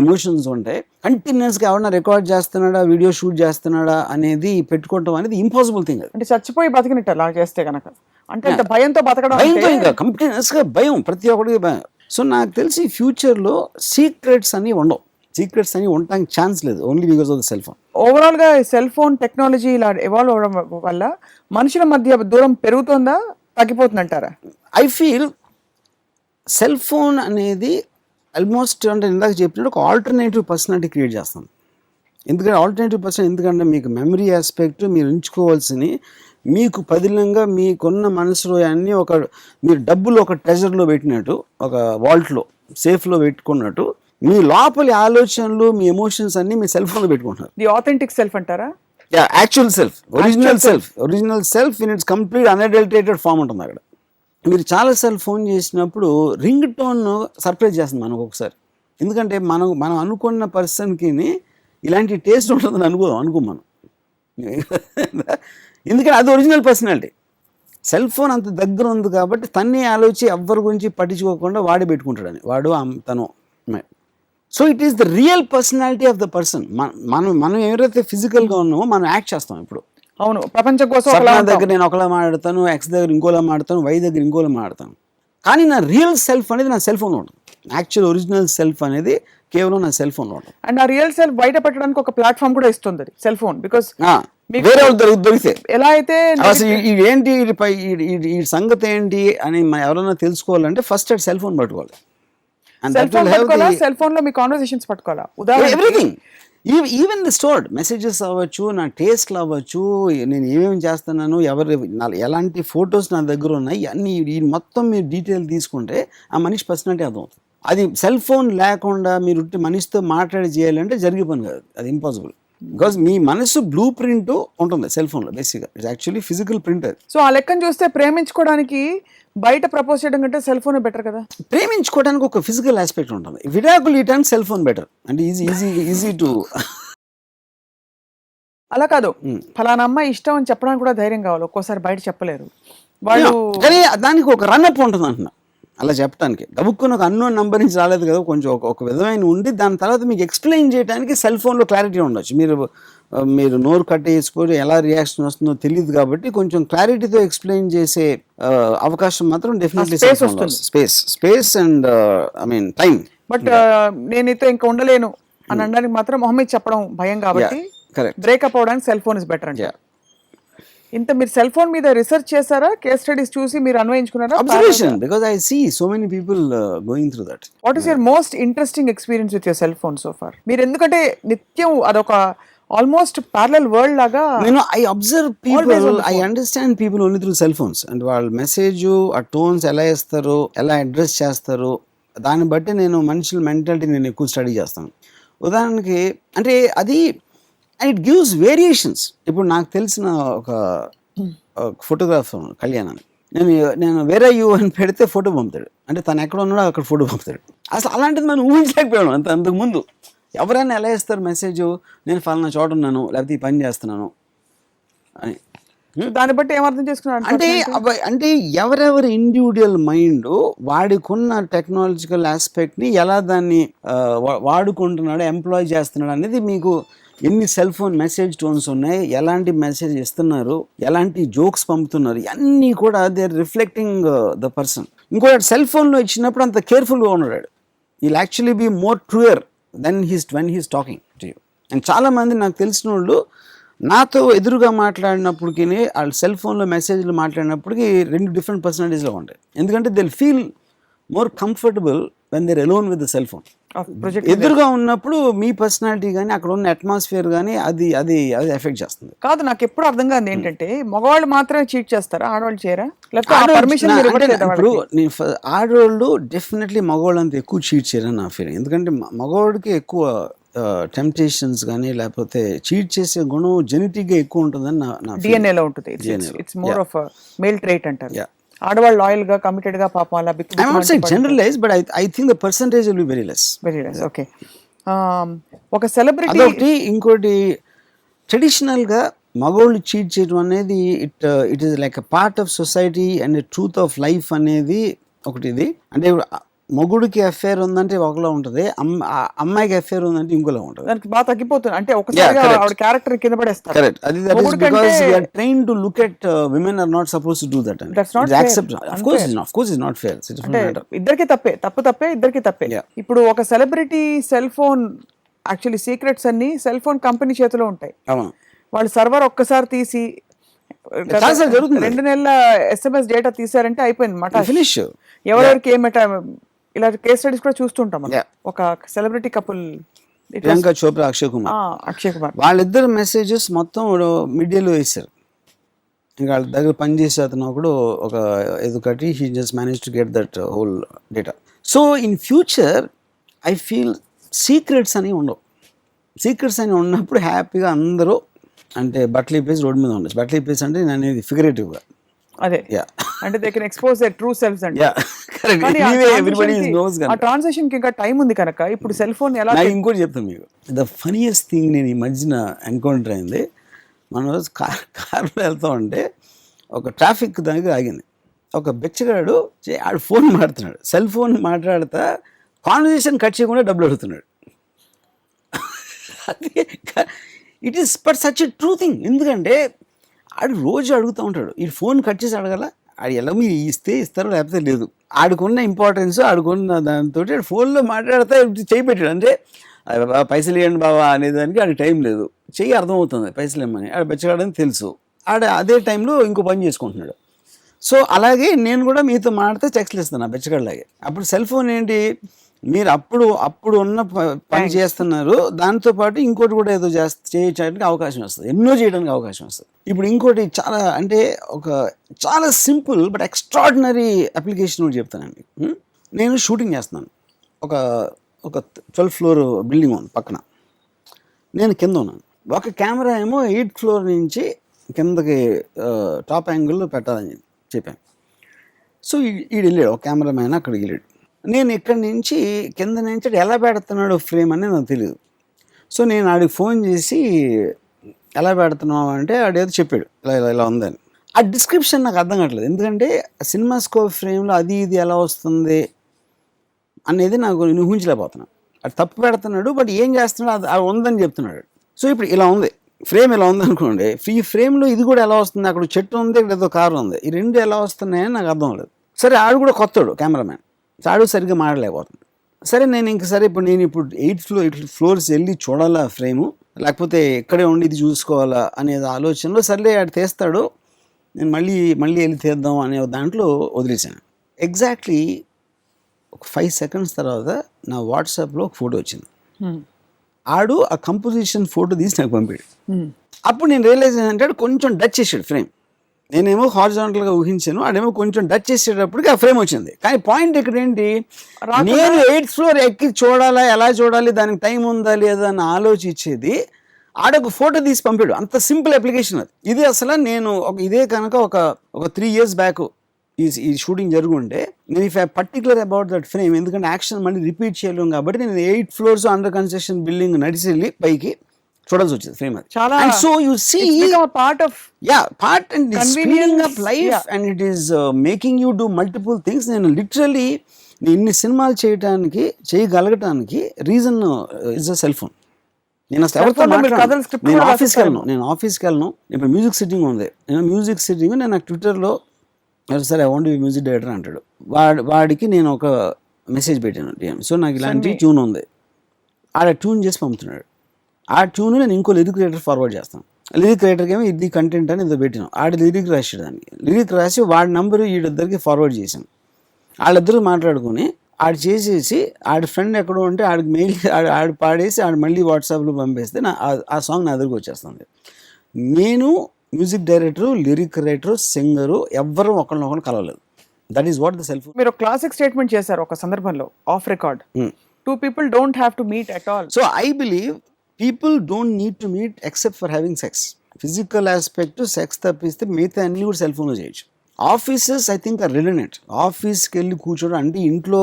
ఎమోషన్స్ ఉంటాయి. కంటిన్యూస్గా ఎవరన్నా రికార్డ్ చేస్తున్నాడా వీడియో షూట్ చేస్తున్నాడా అనేది పెట్టుకోవడం అనేది ఇంపాసిబుల్ థింగ్. అంటే చచ్చిపోయి బతికినట్టు అలా చేస్తే కనుక, అంటే భయంతో బతకడం, భయంతో ఇంకా కంటిన్యూస్గా భయం, ప్రతి ఒక్కరికి భయం. సో నాకు తెలిసి ఫ్యూచర్లో సీక్రెట్స్ అని ఉండవు, సీక్రెట్స్ అని ఉండటానికి ఛాన్స్ లేదు, only because of the cell phone. ఓవరాల్గా సెల్ ఫోన్ టెక్నాలజీ ఇలా ఎవాల్వ్ అవడం వల్ల మనుషుల మధ్య దూరం పెరుగుతుందా తగ్గిపోతుందంటారా? ఐ ఫీల్ సెల్ ఫోన్ అనేది ఆల్మోస్ట్ అంటే ఇందాక చెప్పినట్టు ఒక ఆల్టర్నేటివ్ పర్సనాలిటీ క్రియేట్ చేస్తాం. ఎందుకంటే ఆల్టర్నేటివ్ పర్సన్, ఎందుకంటే మీకు మెమరీ ఆస్పెక్ట్ మీరు ఉంచుకోవాల్సినవి మీకు పదిలంగా మీకున్న మనసులో అన్నీ మీరు డబ్బులు ఒక ట్రెజర్లో పెట్టినట్టు, ఒక వాల్ట్లో సేఫ్లో పెట్టుకున్నట్టు మీ లోపలి ఆలోచనలు మీ ఎమోషన్స్ అన్నీ మీ సెల్ ఫోన్లో పెట్టుకుంటున్నారు. ది ఆథెంటిక్ సెల్ఫ్ అంటారా? Actual self, original self in its complete unadulterated form ఉంటుంది అక్కడ. మీరు చాలాసార్లు ఫోన్ చేసినప్పుడు రింగ్ టోన్ సర్ప్రైజ్ చేస్తుంది మనకు ఒకసారి. ఎందుకంటే మనం అనుకున్న పర్సన్కి ఇలాంటి టేస్ట్ ఉంటుందని అనుకోం మనం, ఎందుకంటే అది ఒరిజినల్ పర్సనాలిటీ. సెల్ ఫోన్ అంత దగ్గర ఉంది కాబట్టి తన్నే ఆలోచి ఎవరి గురించి పట్టించుకోకుండా వాడే పెట్టుకుంటాడని, వాడు తను. So it is the real personality of the person. మనం ఎవరైతే ఫిజికల్గా ఉన్నామో మనం యాక్ట్ చేస్తాం. ఇప్పుడు అవును, ప్రపంచం కోసం దగ్గర నేను ఒకలా మాట్లాడతాను, ఎక్స్ దగ్గర ఇంకోలా మాట్లాడతాను, వై దగ్గర ఇంకోలా మాట్లాడతాను. కానీ నా రియల్ సెల్ఫ్ అనేది నా సెల్ ఫోన్లో ఉంటుంది. యాక్చువల్ ఒరిజినల్ సెల్ఫ్ అనేది కేవలం నా సెల్ ఫోన్లో ఉంటుంది. అండ్ ఆ రియల్ సెల్ఫ్ బయట పెట్టడానికి ఒక ప్లాట్ఫామ్ కూడా ఇస్తుంది సెల్ ఫోన్. బికాస్ వేరే దొరికితే ఎలా అయితే అసలు ఏంటి ఈ సంగతి ఏంటి అని ఎవరైనా తెలుసుకోవాలంటే ఫస్ట్ అట్ సెల్ ఫోన్ పట్టుకోవాలి. సెల్ ఫోన్ లో మీ కాన్వర్సేషన్స్ పట్టుకోవాలా, everything, even the stored messages అవ్వచ్చు, నా టేస్ట్లు అవ్వచ్చు, నేను ఏమేమి చేస్తున్నాను, ఎలాంటి ఫొటోస్ నా దగ్గర ఉన్నాయి, అన్ని మొత్తం మీరు డీటెయిల్ తీసుకుంటే ఆ మనిషి పర్సనాలిటీ అర్థమవుతుంది. అది సెల్ ఫోన్ లేకుండా మీరు మనిషితో మాట్లాడి చేయాలంటే జరిగే పని కాదు, అది ఇంపాసిబుల్. బికాస్ మీ మనసు బ్లూ ప్రింట్ ఉంటుంది సెల్ ఫోన్లో, బేసిక్గా ఇట్స్ యాక్చువల్లీ ఫిజికల్ ప్రింట్ అది. సో ఆ లెక్కను చూస్తే ప్రేమించుకోవడానికి బయట ప్రపోజ్ చేయడం కంటే సెల్ ఫోన్ బెటర్ కదా. ప్రేమించుకోవడానికి ఒక ఫిజికల్ ఆస్పెక్ట్ ఉంటుంది, విడాకులు ఇయడానికి సెల్ ఫోన్ బెటర్, అంటే ఈజీ టు అలా కాదు, ఫలానా అమ్మాయి ఇష్టం అని చెప్పడానికి కూడా ధైర్యం కావాలి, ఒక్కోసారి బయట చెప్పలేరు వాళ్ళు. కానీ దానికి ఒక రన్అప్ ఉంటుంది అంటున్నా, అలా చెప్పడానికి. గబుక్కుని ఒక అన్నోన్ నంబర్ నుంచి రాలేదు కదా, కొంచెం ఒక విధమైన ఉండి దాని తర్వాత మీకు ఎక్స్ప్లెయిన్ చేయడానికి సెల్ ఫోన్లో క్లారిటీ ఉండొచ్చు. మీరు నోరు కట్టేసుకొని ఎలా రియాక్షన్ వస్తుందో తెలియదు కాబట్టి కొంచెం క్లారిటీతో ఎక్స్ప్లెయిన్ చేసే అవకాశం మాత్రం definitely space and I mean time. But నేను నీతో ఇంకా ఉండలేను అని అనడానికి మాత్రం మొహం మీద చెప్పడం భయం కాబట్టి బ్రేకప్ అవడానికి సెల్ ఫోన్ ఇస్ బెటర్ అంటే. ఇంత మీరు సెల్ ఫోన్ మీద రీసెర్చ్ చేశారా, కేస్ స్టడీస్ చూసి మీరు అన్వయించుకున్నారా? Observation, because I see so many people going through that. What is your most interesting experience with your cell phone so far? మీరు ఎందుకంటే నిత్యం అదొక ఆల్మోస్ట్ ప్యారలల్ వరల్డ్ లాగా. నేను I observe people, I understand people only through cell phones. And వాళ్ళ message ఆ tones ఎలా ఇస్తారు, ఎలా అడ్రస్ చేస్తారు, దాన్ని బట్టి నేను మనుషుల మెంటాలిటీ నేను ఎక్కువ స్టడీ చేస్తాను. ఉదాహరణకి అంటే అది అండ్ ఇట్ గివ్స్ వేరియేషన్స్. ఇప్పుడు నాకు తెలిసిన ఒక ఫోటోగ్రాఫర్ కళ్యాణ్ అని, నేను వేరే యూ అని పెడితే ఫోటో పంపుతాడు, అంటే తను ఎక్కడ ఉన్నాడో అక్కడ ఫోటో పంపుతాడు. అసలు అలాంటిది మనం ఊహించలేకపోయాను అంతకుముందు. ఎవరైనా ఎలా ఇస్తారు మెసేజ్, నేను ఫలానా చోట ఉన్నాను లేకపోతే ఈ పని చేస్తున్నాను అని. దాన్ని బట్టి ఏమర్థం చేసుకున్నాను అంటే ఎవరెవరి ఇండివిజువల్ మైండ్ వాడికున్న టెక్నాలజికల్ ఆస్పెక్ట్ని ఎలా దాన్ని వాడుకుంటున్నాడు, ఎంప్లాయ్ చేస్తున్నాడు అనేది మీకు ఎన్ని సెల్ ఫోన్ మెసేజ్ టోన్స్ ఉన్నాయి, ఎలాంటి మెసేజ్ ఇస్తున్నారు, ఎలాంటి జోక్స్ పంపుతున్నారు, ఇవన్నీ కూడా they are reflecting the person. ఇంకోటి సెల్ ఫోన్లో ఇచ్చినప్పుడు అంత కేర్ఫుల్గా ఉన్నాడు, will actually be more truer than when he's talking to you. And చాలామంది నాకు తెలిసిన వాళ్ళు నాతో ఎదురుగా మాట్లాడినప్పటికీ వాళ్ళు సెల్ ఫోన్లో మెసేజ్లు మాట్లాడినప్పటికీ రెండు డిఫరెంట్ పర్సనాలిటీస్లో ఉంటాయి. ఎందుకంటే they feel more comfortable when they're alone with the cell phone. ఎదురుగా ఉన్నప్పుడు మీ పర్సనాలిటీ కానీ అక్కడ ఉన్న అట్మాస్ఫియర్ కానీ అది అది అది ఎఫెక్ట్ చేస్తుంది. కాదు, నాకు ఎప్పుడు అర్థం కాదు ఏంటంటే మగవాళ్ళు మాత్రమే చీట్ చేస్తారా, ఆడవాళ్ళు చేయరా? ఇప్పుడు ఆడవాళ్ళు డెఫినెట్లీ మగవాళ్ళు అంత ఎక్కువ చీట్ చేయరని నా ఫీలింగ్. ఎందుకంటే మగవాడికి ఎక్కువ టెంప్టేషన్స్ కానీ లేకపోతే చీట్ చేసే గుణం జెనెటిక్ గా ఎక్కువ ఉంటుందని నా డిఎన్ఏలో ఉంటుంది. It's more of male trait అంటారు. ఆడవాళ్ళు లాయల్ గా కమిటెడ్ గా పాపం అలా I'm not saying generalize, but I think the percentage will be very less. Okay. ఒక సెలబ్రిటీ అదొకటి. ఇంకోటి ట్రెడిషనల్ గా మగవాళ్ళు చీట్ చేయడం అనేది it is like a part of society and truth of life అనేది ఒకటి. ఇది అంటే మొగుడికి అఫేర్ ఉందంటే ఒకలా ఉంటుంది, అమ్మాయికి అఫేర్ ఉందంటే ఇంకోలా ఉంటుంది. దానికి బాగా తగ్గిపోతుంది. అంటే ఒకసారి ఆవిడ క్యారెక్టర్ కింద పడేస్తారు. కరెక్ట్. అది that is because we are trained to look at women are not supposed to do that. That's not accept. Of course is not fair. అంటే ఇద్దరికి తప్పే ఇద్దరికి తప్పే. ఇప్పుడు ఒక celebrity cell phone actually secrets అన్ని సెల్ ఫోన్ కంపెనీ చేతిలో ఉంటాయి. వాళ్ళు సర్వర్ ఒక్కసారి తీసి 2 నెలల SMS డేటా తీసారంటే అయిపోయింది మాట. ఫినిష్. ఎవరెవరికి ఏమట ఇలా కేస్ స్టడీస్ కూడా చూస్తుంటాం. ఒక సెలబ్రిటీ కపుల్ ప్రియాంక చోప్రా, అక్షయ్ కుమార్ వాళ్ళిద్దరు మెసేజెస్ మొత్తం మీడియాలో వేశారు. ఇంకా వాళ్ళ దగ్గర పనిచేసే అతను ఒకడు ఒక ఎదుకటి he just manage to get that whole data. So in future I feel secrets అని ఉండవు. సీక్రెట్స్ అని ఉన్నప్పుడు హ్యాపీగా అందరూ అంటే బట్టలు ఇప్పేసి రోడ్డు మీద ఉండొచ్చు. బట్టలు ఇప్పేసి అంటే నేను అనేది ఫిగరేటివ్గా అదే అంటే they can expose their true selfs అంటే. ఆ ట్రాన్సాక్షన్ కి ఇంకా టైం ఉంది కనుక ఇప్పుడు సెల్ ఫోన్ ఎలా. ఇంకోటి చెప్తాను మీకు, ద ఫనియెస్ట్ థింగ్ నేను ఈ మధ్యన ఎన్కౌంటర్ అయింది. మన రోజు కార్లో వెళ్తా ఉంటే ఒక ట్రాఫిక్ దగ్గర ఆగింది. ఒక బెచ్చగాడు ఆడు ఫోన్ మాట్లాడుతున్నాడు, సెల్ ఫోన్ మాట్లాడుతా కాన్వర్సేషన్ కట్ చేయకుండా డబ్బులు అడుగుతున్నాడు. అది it is but such a true thing. ఎందుకంటే ఆడు రోజు అడుగుతూ ఉంటాడు, ఈ ఫోన్ కట్ చేసి అడగల, ఆడు ఎలా మీరు ఇస్తే ఇస్తారో లేకపోతే లేదు. ఆడుకున్న ఇంపార్టెన్స్ ఆడుకున్న దాంతో ఫోన్లో మాట్లాడితే చేయి పెట్టాడు. అంటే పైసలు ఇవ్వండి బావా అనేదానికి ఆడు టైం లేదు, చెయ్యి అర్థమవుతుంది పైసలు ఇవ్వమని. ఆడు బెచ్చగాడని తెలుసు, ఆడ అదే టైంలో ఇంకో పని చేసుకుంటున్నాడు. సో అలాగే నేను కూడా మీతో మాట్లాడితే టెక్స్ట్లు ఇస్తాను ఆ బెచ్చగాడిలాగే. అప్పుడు సెల్ ఫోన్ ఏంటి, మీరు అప్పుడు ఉన్న పని చేస్తున్నారు, దాంతోపాటు ఇంకోటి కూడా ఏదో చేయడానికి అవకాశం వస్తుంది, ఎన్నో చేయడానికి అవకాశం వస్తుంది. ఇప్పుడు ఇంకోటి చాలా అంటే చాలా సింపుల్ బట్ ఎక్స్ట్రాడినరీ అప్లికేషన్ కూడా చెప్తానండి. నేను షూటింగ్ చేస్తున్నాను, ఒక 12th floor బిల్డింగ్ ఉంది పక్కన, నేను కింద ఉన్నాను. ఒక కెమెరా ఏమో 8th floor నుంచి కిందకి టాప్ యాంగిల్లో పెట్టాలని చెప్పాను. సో ఈడు వెళ్ళాడు, ఒక కెమెరా మ్యాన్ అక్కడికి వెళ్ళాడు. నేను ఇక్కడి నుంచి కింద నుంచి ఎలా పెడుతున్నాడు ఫ్రేమ్ అనేది నాకు తెలియదు. సో నేను ఆడికి ఫోన్ చేసి ఎలా పెడుతున్నావు అంటే ఆడేదో చెప్పాడు ఇలా ఇలా ఇలా ఉందని. ఆ డిస్క్రిప్షన్ నాకు అర్థం కావట్లేదు, ఎందుకంటే సినిమాస్కోప్ ఫ్రేమ్లో అది ఇది ఎలా వస్తుంది అనేది నాకు నేను ఊహించలేకపోతున్నాను. అది తప్పు పెడుతున్నాడు, బట్ ఏం చేస్తున్నాడు అది ఉందని చెప్తున్నాడు. సో ఇప్పుడు ఇలా ఉంది ఫ్రేమ్, ఇలా ఉంది అనుకోండి, ఈ ఫ్రేమ్లో ఇది కూడా ఎలా వస్తుంది, అక్కడ చెట్టు ఉంది, ఇక్కడ ఏదో కారు ఉంది, ఈ రెండు ఎలా వస్తున్నాయని నాకు అర్థం లేదు. సరే ఆడు కూడా కొత్తడు కెమెరామ్యాన్, ఆడు సరిగ్గా మాడలేకపోతుంది. సరే నేను ఇప్పుడు 8 ఫ్లోర్స్ వెళ్ళి చూడాలా ఫ్రేము, లేకపోతే ఇక్కడే ఉండి ఇది చూసుకోవాలా అనేది ఆలోచనలో సర్లే ఆడు తీస్తాడు, నేను మళ్ళీ వెళ్ళి తీద్దాం అనే దాంట్లో వదిలేసాను. ఎగ్జాక్ట్లీ ఒక 5 సెకండ్స్ తర్వాత నా వాట్సాప్లో ఒక ఫోటో వచ్చింది. ఆడు ఆ కంపోజిషన్ ఫోటో తీసి నాకు పంపాడు. అప్పుడు నేను రియలైజ్ ఏంటంటే ఆడు కొంచెం డచ్ చేసాడు ఫ్రేమ్. నేనేమో హారిజాంటల్గా ఊహించాను, ఆడేమో కొంచెం డచ్ చేసేటప్పటికి ఆ ఫ్రేమ్ వచ్చింది. కానీ పాయింట్ ఇక్కడ ఏంటి, నేను 8th ఫ్లోర్ ఎక్కి చూడాలా, ఎలా చూడాలి, దానికి టైం ఉందా లేదా అని ఆలోచించేది ఆడొక ఫోటో తీసి పంపాడు. అంత సింపుల్ అప్లికేషన్ అది. ఇది అసలు నేను ఇదే కనుక ఒక 3 years బ్యాక్ ఈ షూటింగ్ జరుగుంటే నేను if I particular about that frame, ఎందుకంటే యాక్షన్ మళ్ళీ రిపీట్ చేయలేము కాబట్టి నేను 8 floors అండర్ కన్స్ట్రక్షన్ బిల్డింగ్ నడిచి వెళ్ళి పైకి చూడాల్సి వచ్చింది ఫ్రేమ్ అది. చాలా and so you see part of part and speeding up life and it is making you do multiple things. నేను లిటరలీ ఇన్ని సినిమాలు చేయగలగటానికి reason is a cell phone. నేను అసలు ఎవరితో నేను ఆఫీస్కి వెళ్ళను. ఇప్పుడు మ్యూజిక్ సిట్టింగ్ ఉంది, నేను నాకు ట్విట్టర్లో సరే I want be music director అంటాడు. వాడికి నేను ఒక మెసేజ్ పెట్టాను, సో నాకు ఇలాంటి ట్యూన్ ఉంది, ఆడ ట్యూన్ చేసి పంపుతున్నాడు. ఆ ట్యూన్ నేను ఇంకో లిరిక్ రైటర్ ఫార్వర్డ్ చేస్తాను. లిరిక్ రైటర్కి ఏమో ఇది కంటెంట్ అని ఏదో పెట్టాను, ఆడ లిరిక్ రాసాడు. దానికి లిరిక్ రాసి వాడి నంబరు వీడిద్దరికి ఫార్వర్డ్ చేశాను. వాళ్ళిద్దరూ మాట్లాడుకుని ఆడు చేసేసి ఆడి ఫ్రెండ్ ఎక్కడో ఉంటే ఆడికి మెయిల్ ఆడు పాడేసి ఆడు మళ్ళీ వాట్సాప్లో పంపేస్తే ఆ సాంగ్ నా దగ్గరికి వచ్చేస్తుంది. నేను music director, lyric writer, singer ఎవ్వరూ ఒకరినొకరు కలవలేదు. That is what the self. మీరు క్లాసిక్ స్టేట్మెంట్ చేశారు ఒక సందర్భంలో of record, 2 people don't have to meet at all. So I believe people don't need to meet except for having sex. Physical aspect sex తప్పిస్తే మిగతా అన్ని కూడా cell ఫోన్లో చేయొచ్చు. Offices I think are relevant. ఆఫీస్కి వెళ్ళి కూర్చోవడం అంటే ఇంట్లో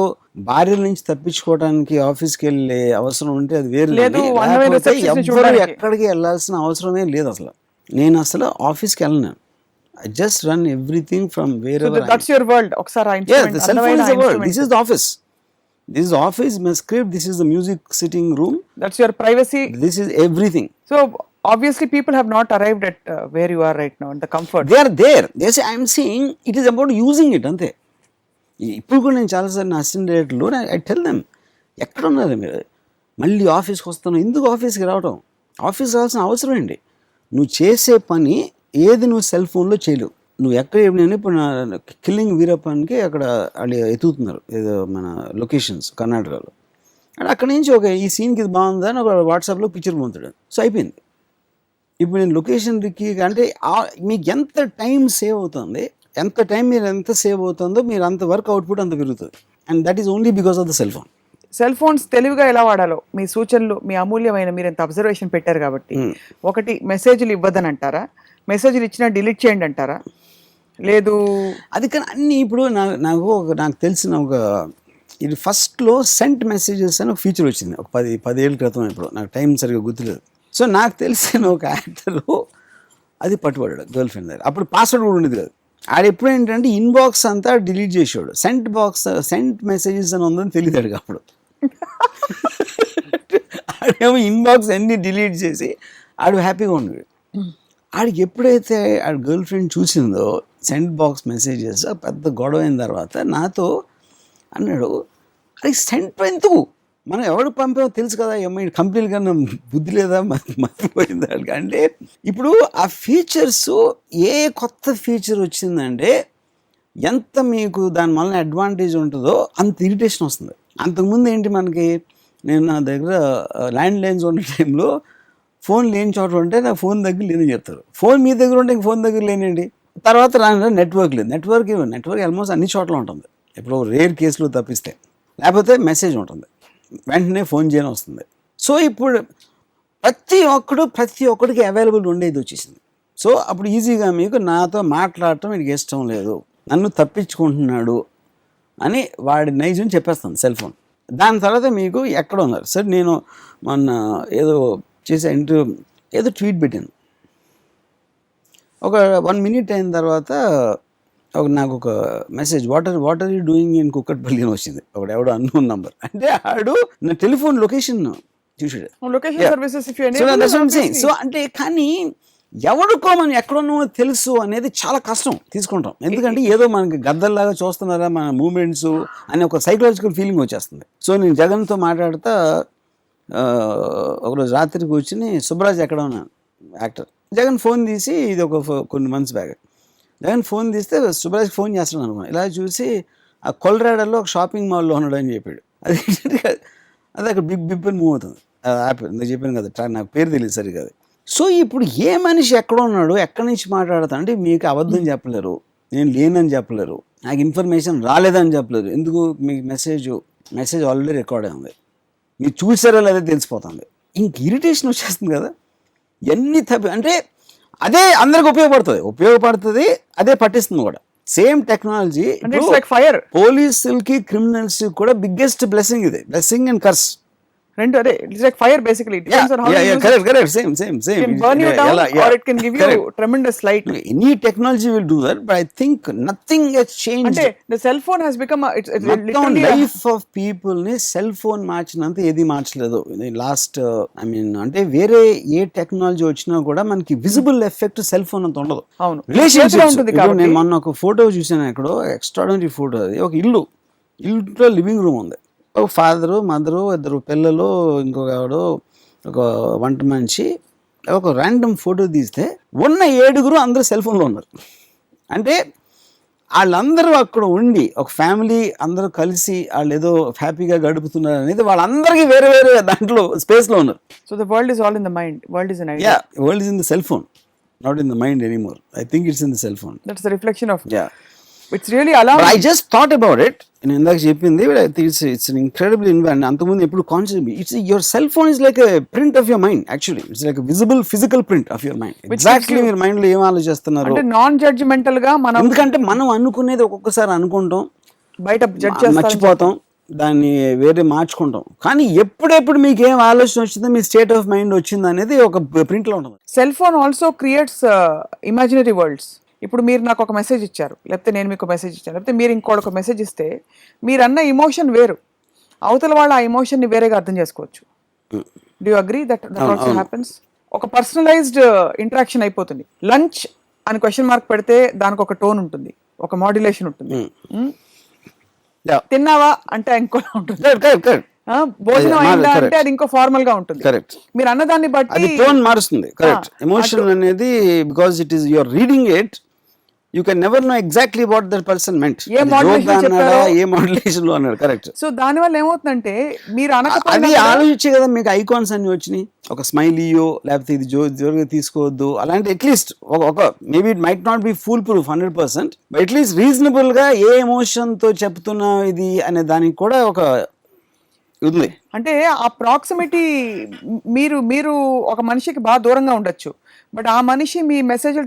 భార్యల నుంచి తప్పించుకోవడానికి ఆఫీస్కి వెళ్ళే అవసరం ఉంటే అది వేరు లేదు. ఎవ్వరు ఎక్కడికి వెళ్ళాల్సిన అవసరమే లేదు అసలు. నేను అసలు ఆఫీస్కి వెళ్ళను. I just run everything from wherever. So that's your world. Oksara instrument. Yeah, the cell phone is the world. This is the office. This is the office, my script, this is the music sitting room. That's your privacy. This is everything. So obviously people have not arrived at where you are right now, in the comfort. They are there. They say, I am saying it is about using it, ante. ఇప్పుడు కూడా నేను చాలాసార్లు నా assistant డైరెక్టర్లు I tell them, ఎక్కడ ఉన్నారు మీరు, మళ్ళీ ఆఫీస్కి వస్తాను. ఎందుకు ఆఫీస్కి రావడం? ఆఫీస్కి రావాల్సిన అవసరం ఏంటి? నువ్వు చేసే పని ఏది నువ్వు సెల్ ఫోన్లో చేయలేవు. నువ్వు ఎక్కడ ఇప్పుడు కిల్లింగ్ వీరప్పన్కి అక్కడ వాళ్ళు ఎతుకుతున్నారు ఏదో మన లొకేషన్స్ కర్ణాటకలో, అండ్ అక్కడి నుంచి ఈ సీన్కి ఇది బాగుందా అని ఒక వాట్సాప్లో పిక్చర్ పొందుతాడు. సో అయిపోయింది. ఇప్పుడు నేను లొకేషన్కి అంటే మీకు ఎంత టైం సేవ్ అవుతుంది, ఎంత టైం మీరు ఎంత సేవ్ అవుతుందో మీరు అంత వర్క్ అవుట్పుట్ అంత పెరుగుతుంది. And that is only because of the cell phone. Cell phones తెలివిగా ఎలా వాడాలో మీ సూచనలు, మీ అమూల్యమైన మీరు ఎంత అబ్జర్వేషన్ పెట్టారు కాబట్టి, ఒకటి మెసేజ్లు ఇవ్వదని అంటారా, మెసేజ్లు ఇచ్చినా డిలీట్ చేయండి అంటారా, లేదు అది కానీ అన్నీ ఇప్పుడు నాకు తెలిసిన ఇది ఫస్ట్లో సెంట్ మెసేజెస్ అని ఒక ఫీచర్ వచ్చింది ఒక 10 ఏళ్ళ క్రితం. ఇప్పుడు నాకు టైం సరిగ్గా గుర్తులేదు. సో నాకు తెలిసిన ఒక యాక్టరు అది పట్టుబడ్డాడు గర్ల్ ఫ్రెండ్ దగ్గర. అప్పుడు పాస్వర్డ్ కూడా ఉండేది కాదు. ఆడు ఎప్పుడు ఏంటంటే ఇన్బాక్స్ అంతా డిలీట్ చేసాడు, సెంట్ మెసేజెస్ అని ఉందని తెలియదు అప్పుడు. ఆడేమో ఇన్బాక్స్ అన్నీ డిలీట్ చేసి ఆడు హ్యాపీగా ఉన్నాడు. ఆడికి ఎప్పుడైతే ఆడ గర్ల్ ఫ్రెండ్ చూసిందో సెంట్ బాక్స్ మెసేజెస్ పెద్ద గొడవ అయిన తర్వాత నాతో అన్నాడు, అది సెంట్ ఎందుకు, మనం ఎవడు పంపామో తెలుసు కదా, ఏమైనా కంపెనీలు కన్నా బుద్ధి లేదా మర్చిపోయింది. అంటే ఇప్పుడు ఆ ఫీచర్స్ ఏ కొత్త ఫీచర్ వచ్చిందంటే ఎంత మీకు దానివల్ల అడ్వాంటేజ్ ఉంటుందో అంత ఇరిటేషన్ వస్తుంది. అంతకుముందు ఏంటి మనకి, నేను నా దగ్గర ల్యాండ్ లైన్స్ ఉన్న టైంలో ఫోన్ లేని చోట ఉంటే నా ఫోన్ దగ్గర లేదని చెప్తారు, ఫోన్ మీ దగ్గర ఉంటే ఫోన్ దగ్గర లేనండి. తర్వాత రాను నెట్వర్క్ లేదు, నెట్వర్క్ ఆల్మోస్ట్ అన్ని చోట్ల ఉంటుంది. ఇప్పుడు రేర్ కేసులు తప్పిస్తే, లేకపోతే మెసేజ్ ఉంటుంది, వెంటనే ఫోన్ చేయని వస్తుంది. సో ఇప్పుడు ప్రతి ఒక్కడికి అవైలబుల్ ఉండేది వచ్చేసింది. సో అప్పుడు ఈజీగా మీకు నాతో మాట్లాడటం వీడికి ఇష్టం లేదు, నన్ను తప్పించుకుంటున్నాడు అని వాడి నైజం చెప్పేస్తాను సెల్ ఫోన్. దాని తర్వాత మీకు ఎక్కడ ఉన్నారు సార్, నేను మొన్న ఏదో చేసే ఏదో ట్వీట్ పెట్టాను, ఒక 1 minute అయిన తర్వాత నాకు ఒక message what are you doing in Kukatpally అని వచ్చింది. ఎవడో అన్నోన్ నంబర్. అంటే ఆడు నా టెలిఫోన్ లొకేషన్ చూసాడు. సో అంటే కానీ ఎవడికో మనం ఎక్కడున్నామో తెలుసు అనేది చాలా కష్టం తీసుకుంటాం. ఎందుకంటే ఏదో మనకి గద్దల్లాగా చూస్తున్నారా మన మూమెంట్స్ అనే ఒక సైకలాజికల్ ఫీలింగ్ వచ్చేస్తుంది. సో నేను జగన్తో మాట్లాడుతా ఒకరోజు రాత్రికి వచ్చి సుబ్బరాజ్ ఎక్కడ ఉన్నాను యాక్టర్. జగన్ ఫోన్ తీసి ఇది ఒక కొన్ని మంత్స్ బ్యాక్ జగన్ ఫోన్ తీస్తే సుబ్బరాజ్కి ఫోన్ చేస్తున్నాను అనుకున్నాను. ఇలా చూసి ఆ కొలరాడలో ఒక షాపింగ్ మాల్లో ఉన్నాడు అని చెప్పాడు. అది అక్కడ బిగ్ అని మూవ్ అవుతుంది యాప్. నేను చెప్పాను కదా నాకు పేరు తెలియదు సరిగ్గా అది. సో ఇప్పుడు ఏ మనిషి ఎక్కడ ఉన్నాడు ఎక్కడి నుంచి మాట్లాడతా అంటే మీకు అబద్ధం చెప్పలేరు, నేను లేనని చెప్పలేరు, నాకు ఇన్ఫర్మేషన్ రాలేదని చెప్పలేరు. ఎందుకు మీకు మెసేజ్ ఆల్రెడీ రికార్డ్ అయింది, మీరు చూసారో లేదో తెలిసిపోతుంది. ఇంక ఇరిటేషన్ వచ్చేస్తుంది కదా. ఎన్ని అంటే అదే అందరికి ఉపయోగపడుతుంది, అదే పట్టిస్తుంది కూడా. సేమ్ టెక్నాలజీ ఫైర్ పోలీసులకి క్రిమినల్స్ కూడా బిగ్గెస్ట్ బ్లెస్సింగ్ ఇది. బ్లెస్సింగ్ అండ్ కర్స్ రెండు అదే. It's like fire basically. It depends on how you use it. Correct. Same. It can burn you down or it can give you tremendous light. Any technology will do that, but I think nothing has changed. అంటే the cell phone has become it's literally life of people ని cell phone మార్చినంత ఏది మార్చలేదు last. I mean అంటే వేరే ఏ technology వచ్చినా కూడా మనకి visible effect cell phone అంత ఉండదు. అవును, రిలేషన్షిప్. నేను మొన్న ఒక ఫోటో చూసాను ఎక్కడో, ఎక్స్ట్రాడినరీ ఫోటో. అది ఒక ఇంట్లో లివింగ్ రూమ్ ఉంది, ఒక ఫాదరు మదరు, 2 పిల్లలు, ఇంకొక ఆవిడ, ఒక వంట మనిషి. ఒక ర్యాండమ్ ఫోటో తీస్తే ఉన్న 7 అందరూ సెల్ ఫోన్లో ఉన్నారు. అంటే వాళ్ళందరూ అక్కడ ఉండి ఒక ఫ్యామిలీ అందరూ కలిసి వాళ్ళు ఏదో హ్యాపీగా గడుపుతున్నారు అనేది వాళ్ళందరికీ వేరే దాంట్లో స్పేస్లో ఉన్నారు. So the world is all in the mind. World is world is in the cell phone, not in the mind anymore. I think it's in the cell phone. That's the reflection of It's really allowed. But I just thought about it. నేను ఇందాక చెప్పింది, I think it's an incredibly అంతకుముందు ఎప్పుడు conscious. Your cell phone is like a print of your mind actually. It's like a visible physical print of your mind. Exactly మీరు mind లో ఏం ఆలోచిస్తున్నారు అంటే నాన్ జడ్జిమెంటల్ గా మనం. ఎందుకంటే మనం అనుకునేది ఒక్కొక్కసారి అనుకుంటాం, బయట జడ్జ్ మర్చిపోతాం, దాన్ని వేరే మార్చుకుంటాం. కానీ ఎప్పుడెప్పుడు మీకు ఏం ఆలోచన వచ్చిందో, మీ స్టేట్ ఆఫ్ మైండ్ వచ్చింది అనేది ఒక ప్రింట్ లో ఉంటుంది. Cell phone also creates imaginary world's. ఇప్పుడు మీరు నాకు ఒక మెసేజ్ ఇచ్చారు, లేకపోతే నేను మీకు మెసేజ్ ఇచ్చాను, లేకపోతే మీరు ఇంకోటి మెసేజ్ ఇస్తే మీరు అన్న ఇమోషన్ వేరు, అవతల వాళ్ళ ఆ ఎమోషన్ని వేరేగా అర్థం చేసుకోవచ్చు. Do you agree that also happens? ఒక పర్సనలైజ్డ్ ఇంటరాక్షన్ అయిపోతుంది. లంచ్ అని క్వశ్చన్ మార్క్ పెడితే దానికి ఒక టోన్ ఉంటుంది, ఒక మాడ్యులేషన్ ఉంటుంది. తిన్నావా అంటే ఇంకోలా ఉంటుంది, భోజనం అయిందా అంటే అది ఇంకో ఫార్మల్ గా ఉంటుంది. మీరు అన్నదాన్ని బట్టి టోన్ మారుస్తుంది. కరెక్ట్. ఎమోషన్ అనేది because it is your reading it, you can never know exactly what that person meant. A modulation లో అన్నాడు. కరెక్ట్. సో దాని వల్ల ఏమవుతుందంటే మీరు అది ఆలోచించే కదా మీకు ఐకాన్స్ అన్ని వచ్చినాయి, ఒక స్మైలీయో లేకపోతే ఇది జోరుగా తీసుకోవద్దు అలాంటి. అట్లీస్ట్ ఒక maybe it might not be full proof 100%, but at least reasonable గా ఏ ఎమోషన్ తో చెప్తున్నా ఇది అనే దానికి కూడా ఒక ఉంది. అంటే ఆ ప్రాక్సిమిటీ, మీరు ఒక మనిషికి బాగా దూరంగా ఉండొచ్చు, బట్ ఆ మనిషి మీ మెసేజ్లు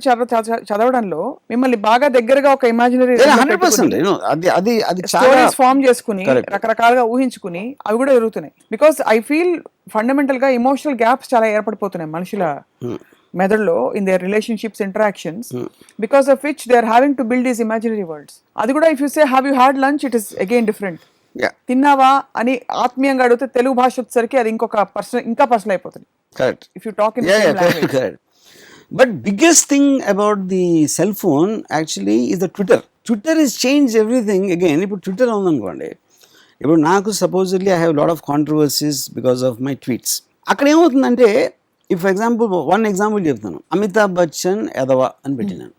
చదవడంలో మిమ్మల్ని బాగా దగ్గరగా ఒక ఇమాజినరీ స్టోరీస్ ఫార్మ్ చేసుకుని రకరకాలుగా ఊహించుకుని అవి కూడా జరుగుతున్నాయి. బికాస్ ఐ ఫీల్ ఫండమెంటల్ గా ఇమోషనల్ గ్యాప్స్ చాలా ఏర్పడిపోతున్నాయి మనుషుల మెథడ్లో in their relationships, interactions, because of which they are having to build these imaginary worlds. అది కూడా if you say have you had lunch, it is again different. తిన్నావా అని ఆత్మీయంగా అడిగితే తెలుగు భాష వచ్చేసరికి అది ఇంకా పర్సనల్ అయిపోతుంది. Correct. If you talk in language. But biggest thing about the cell phone actually is the Twitter has changed everything again. ఇప్పుడు ట్విట్టర్ ఉందనుకోండి, ఇప్పుడు నాకు supposedly I have lot of controversies because of my tweets. అక్కడ ఏమవుతుందంటే, if example one example చెప్తాను, అమితాబ్ బచ్చన్ ఎదవా అని పెట్టినాను,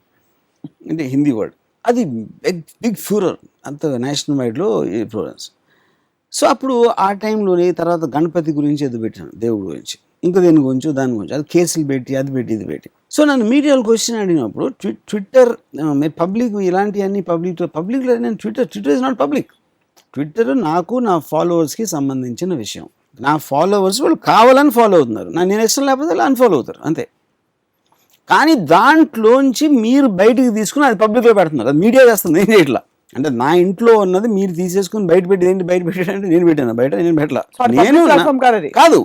అంటే హిందీ వర్డ్. అది బిగ్ ఫ్యూరర్ అంత నేషనల్ వైడ్లో ఫ్లోరెన్స్. సో అప్పుడు ఆ టైంలోనే తర్వాత గణపతి గురించి ఏదో పెట్టాను, దేవుడి గురించి, ఇంకా దేని గురించి దాని గురించి, అది కేసులు పెట్టి అది పెట్టి ఇది పెట్టి. సో నన్ను మీడియాలో క్వశ్చన్ అడిగినప్పుడు ట్విట్టర్ మీరు పబ్లిక్ ఇలాంటివన్నీ పబ్లిక్లో నేను Twitter is not public. Twitter నాకు నా ఫాలోవర్స్కి సంబంధించిన విషయం. నా ఫాలోవర్స్ వాళ్ళు కావాలని ఫాలో అవుతున్నారు, నేను ఇష్టం లేకపోతే వాళ్ళు అన్ఫాలో అవుతారు అంతే. కానీ దాంట్లోంచి మీరు బయటికి తీసుకుని అది పబ్లిక్లో పెడుతున్నారు, అది మీడియా చేస్తుంది. ఏం చేయట్లా అంటే నా ఇంట్లో ఉన్నది మీరు తీసేసుకుని బయట పెట్టేది, బయట పెట్టాడంటే నేను పెట్టాను, బయట నేను పెట్టలా. నేను కాదు,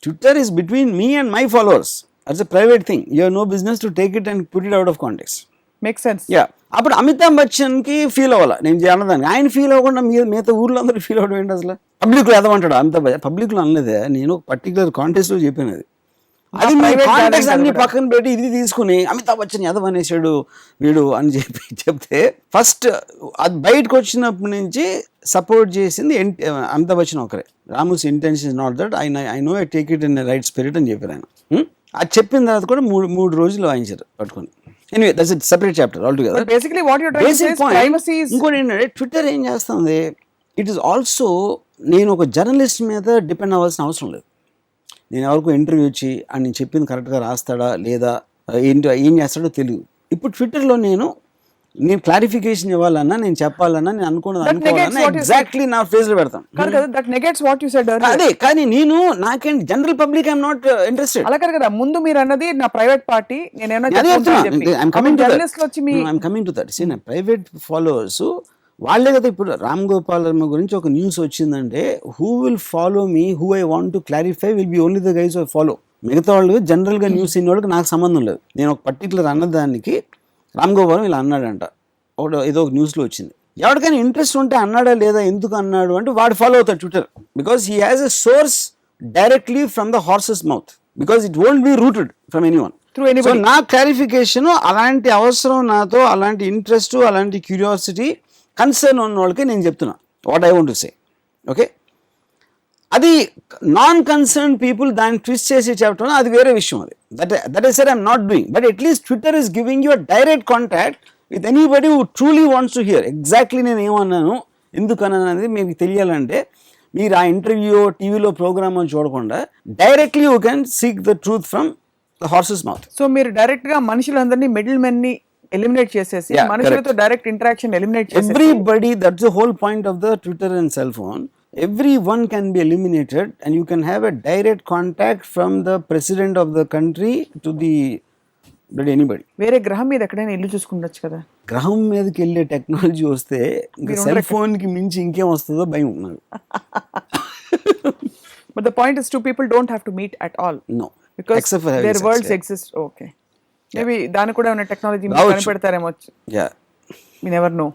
Twitter is between me and my followers. It's a private thing. You have no business to take it and put it out of context. Make sense. Yeah, అప్పుడు అమితాబ్ బచ్చన్కి ఫీల్ అవ్వాలి నేను చేయడానికి. ఆయన ఫీల్ అవ్వకుండా మిగతా ఊర్లో అందరూ ఫీల్ అవ్వడం ఏంటి అసలు? పబ్లిక్లో ఎదమంటాడు అమితాబ్ బచ్చన్. పబ్లిక్లో అనలేదే, నేను పర్టికులర్ కాంటెస్ట్లో చెప్పాను అది. అది కాంటెక్స్ట్ అన్ని పక్కన పెట్టి ఇది తీసుకుని అమితాబ్ బచ్చన్ ఎదవ అనేసాడు వీడు అని చెప్తే ఫస్ట్ అది బయటకు వచ్చినప్పటి నుంచి సపోర్ట్ చేసింది అమితాబ్ బచ్చన్ ఒకరే. Ramu's intention is not that, I know I take it in right spirit అని చెప్పారు ఆయన. అది చెప్పిన తర్వాత కూడా మూడు రోజులు వాయించారు పట్టుకొని. Anyway that's it separate chapter all together. Basically what you are trying to say privacy is. ఇంకోటి ఏంటంటే ట్విట్టర్ ఏం చేస్తుంది, ఇట్ ఈస్ ఆల్సో నేను ఒక జర్నలిస్ట్ మీద డిపెండ్ అవ్వాల్సిన అవసరం లేదు. నేను ఎవరికో ఇంటర్వ్యూ ఇచ్చి అని చెప్పింది కరెక్ట్గా రాస్తాడా లేదా ఏం చేస్తాడో తెలియదు. ఇప్పుడు ట్విట్టర్లో నేను క్లారిఫికేషన్ ఇవ్వాలన్నా, నేను చెప్పాలన్నా, నేను అనుకోవాలన్నా ఎగ్జాక్ట్లీ నా ఫేస్ లో పెడతాను. అదే కానీ నేను నాకేం general public I'm not interested. అలా కదా, ముందు మీరు అన్నది నా ప్రైవేట్ పార్టీ, ప్రైవేట్ ఫాలోవర్స్ వాళ్ళే కదా. ఇప్పుడు రామ్ గోపాల్ వర్మ గురించి ఒక న్యూస్ వచ్చిందంటే who will follow me, who I want to clarify will be only the guys I follow. మిగతా వాళ్ళు జనరల్గా న్యూస్ ఇన్న వాళ్ళకి నాకు సంబంధం లేదు. నేను ఒక పర్టికులర్ అన్నదానికి రామ్ గోపాల్ ఇలా అన్నాడంట, ఏదో ఒక న్యూస్లో వచ్చింది. ఎవరికైనా ఇంట్రెస్ట్ ఉంటే అన్నాడా లేదా, ఎందుకు అన్నాడు అంటే వాడు ఫాలో అవుతాడు Twitter. Because he has a source directly from the horses mouth, because it won't be rooted from anyone. So నా క్లారిఫికేషన్ అలాంటి అవసరం, నాతో అలాంటి ఇంట్రెస్ట్, అలాంటి క్యూరియాసిటీ, కన్సర్న్ ఉన్న వాళ్ళకి నేను చెప్తున్నా what I want to say. Okay, అది నాన్ కన్సర్న్ పీపుల్ దాన్ని ట్విస్ట్ చేసి చెప్పడం అది వేరే విషయం. అది that is I'm not doing. But at least Twitter is giving you direct contact with anybody who truly wants to hear exactly నేను ఏమన్నాను, ఎందుకు అన్నాను అనేది మీకు తెలియాలంటే మీరు ఆ ఇంటర్వ్యూ టీవీలో ప్రోగ్రామ్ అని చూడకుండా directly you can seek the truth from the horses mouth. So మీరు డైరెక్ట్గా మనుషులందరినీ మిడిల్ మెన్ని ఎలిమినేట్ చేసేసి మనుషులతో డైరెక్ట్ ఇంటరాక్షన్ ఎలిమినేట్ చేసేసి everybody, that's the whole point of the Twitter and cell phone. Everyone can be eliminated and you can have a direct contact from the president of the country to anybody. వేరే గ్రహం మీద ఎక్కడైనా ఇల్లు చూసుకుండొచ్చు కదా. గ్రహం మీదకి వెళ్ళే టెక్నాలజీ వస్తే ఇంకా సెల్ ఫోన్ కి మించి ఇంకేం వస్తుందో భయం ఉన్నది. But the point is two people don't have to meet at all. No. Because except for their worlds exist. Okay. Maybe దాని కూడా ఉన్న technology కనిపెడతారేమో. Yeah. We never know.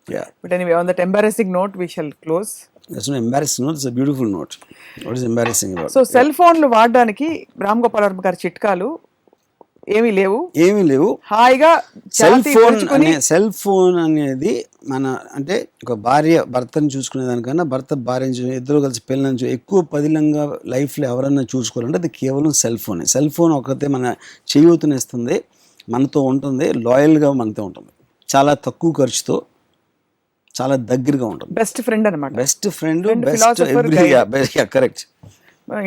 Yeah. But anyway, on that embarrassing note, we shall close. That's not embarrassing note, it's a beautiful note. What is embarrassing about it? So cell phone లు వాడడానికి రామ్ గోపాల్ వర్మ గారి చిట్కాలు ఏమీ లేవు. హాయిగా cell phone అనేది మన అంటే ఒక భార్య భర్తను చూసుకునే దానికన్నా భర్త భార్యను ఇద్దరు కలిసి పిల్లలను ఎక్కువ పదిలంగా లైఫ్లో ఎవరన్నా చూసుకోవాలంటే అది కేవలం సెల్ ఫోనే. సెల్ ఫోన్ ఒకతే మన చేయూతనిస్తుంది, మనతో ఉంటుంది, లాయల్గా మనతో ఉంటుంది, చాలా తక్కువ ఖర్చుతో, చాలా దగ్గరగా ఉంటుంది. బెస్ట్ ఫ్రెండ్ అనమాట. Best friend, correct.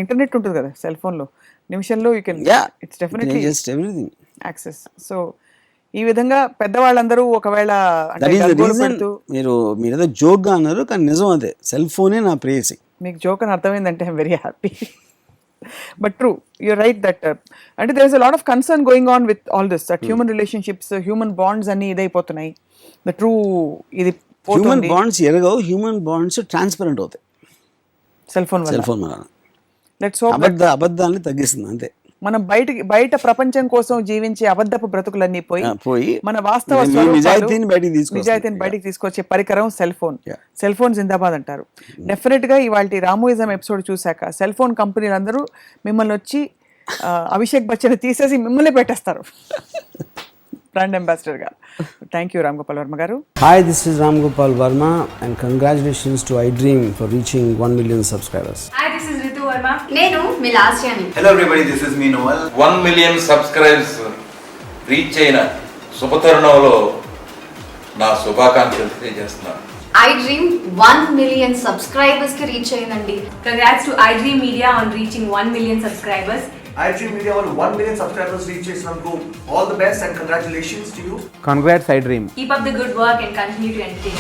ఇంటర్నెట్ ఉంటుంది కదా సెల్ ఫోన్ లో, నిమిషంలో you can it's definitely just everything access. So ఈ విధంగా పెద్దవాళ్ళందరూ ఒకవేళ మీరు ఏదో జోక్ గా అన్నారు కానీ నిజం అదే, సెల్ ఫోనే నా ప్రేయసి. మీకు జోక్ అని అర్థమైందంటే I'm very happy. But true, you're right that అంటే there is a lot of concern going on with all this, that human relationships, human bonds అన్ని ఇదైపోతున్నాయి. ద ట్రూ ఇది హ్యూమన్ బాండ్స్ ఎరగవు, హ్యూమన్ బాండ్స్ ట్రాన్స్పరెంట్ అవుతాయి cell phone వల్ల. Let's hope అబద్ధాన్ని తగ్గిస్తుంది అంతే. మనం బయట ప్రపంచం కోసం జీవించే అబద్ధపు బ్రతుకులన్నీ పోయి మన వాస్తవ నిజాయితీని బయటికి తీసుకొచ్చే పరికరం సెల్ ఫోన్. సెల్ ఫోన్ జిందాబాద్ అంటారు. డెఫినెట్ గా ఇవాళ రామోయిజం ఎపిసోడ్ చూసాక సెల్ ఫోన్ కంపెనీలందరూ మిమ్మల్ని వచ్చి అభిషేక్ బచ్చన్ తీసేసి మిమ్మల్ని పెట్టేస్తారు బ్రాండ్ అంబాసిడర్ గా. థ్యాంక్ యూ రామ్ గోపాల్ వర్మ గారు. Hi, this is Ram Gopal Varma and congratulations to iDream for reaching 1 million subscribers. Hi, this is Ritu Verma. నేను మీ లాస్ట్ యాని. Hello everybody, this is me Noel. 1 million subscribers reach అయిన శుభతరుణంలో నా శుభాకాంక్షలు తెలియజేస్తున్నాను. iDream 1 million subscribers కి రీచ్ అయ్యిందండి. Congrats to iDream Media on reaching 1 million subscribers. iDream Media వాళ్ళు 1 million subscribers reach చేసినందుకు all the best and congratulations to you. Congrats iDream. Keep up the good work and continue to entertain.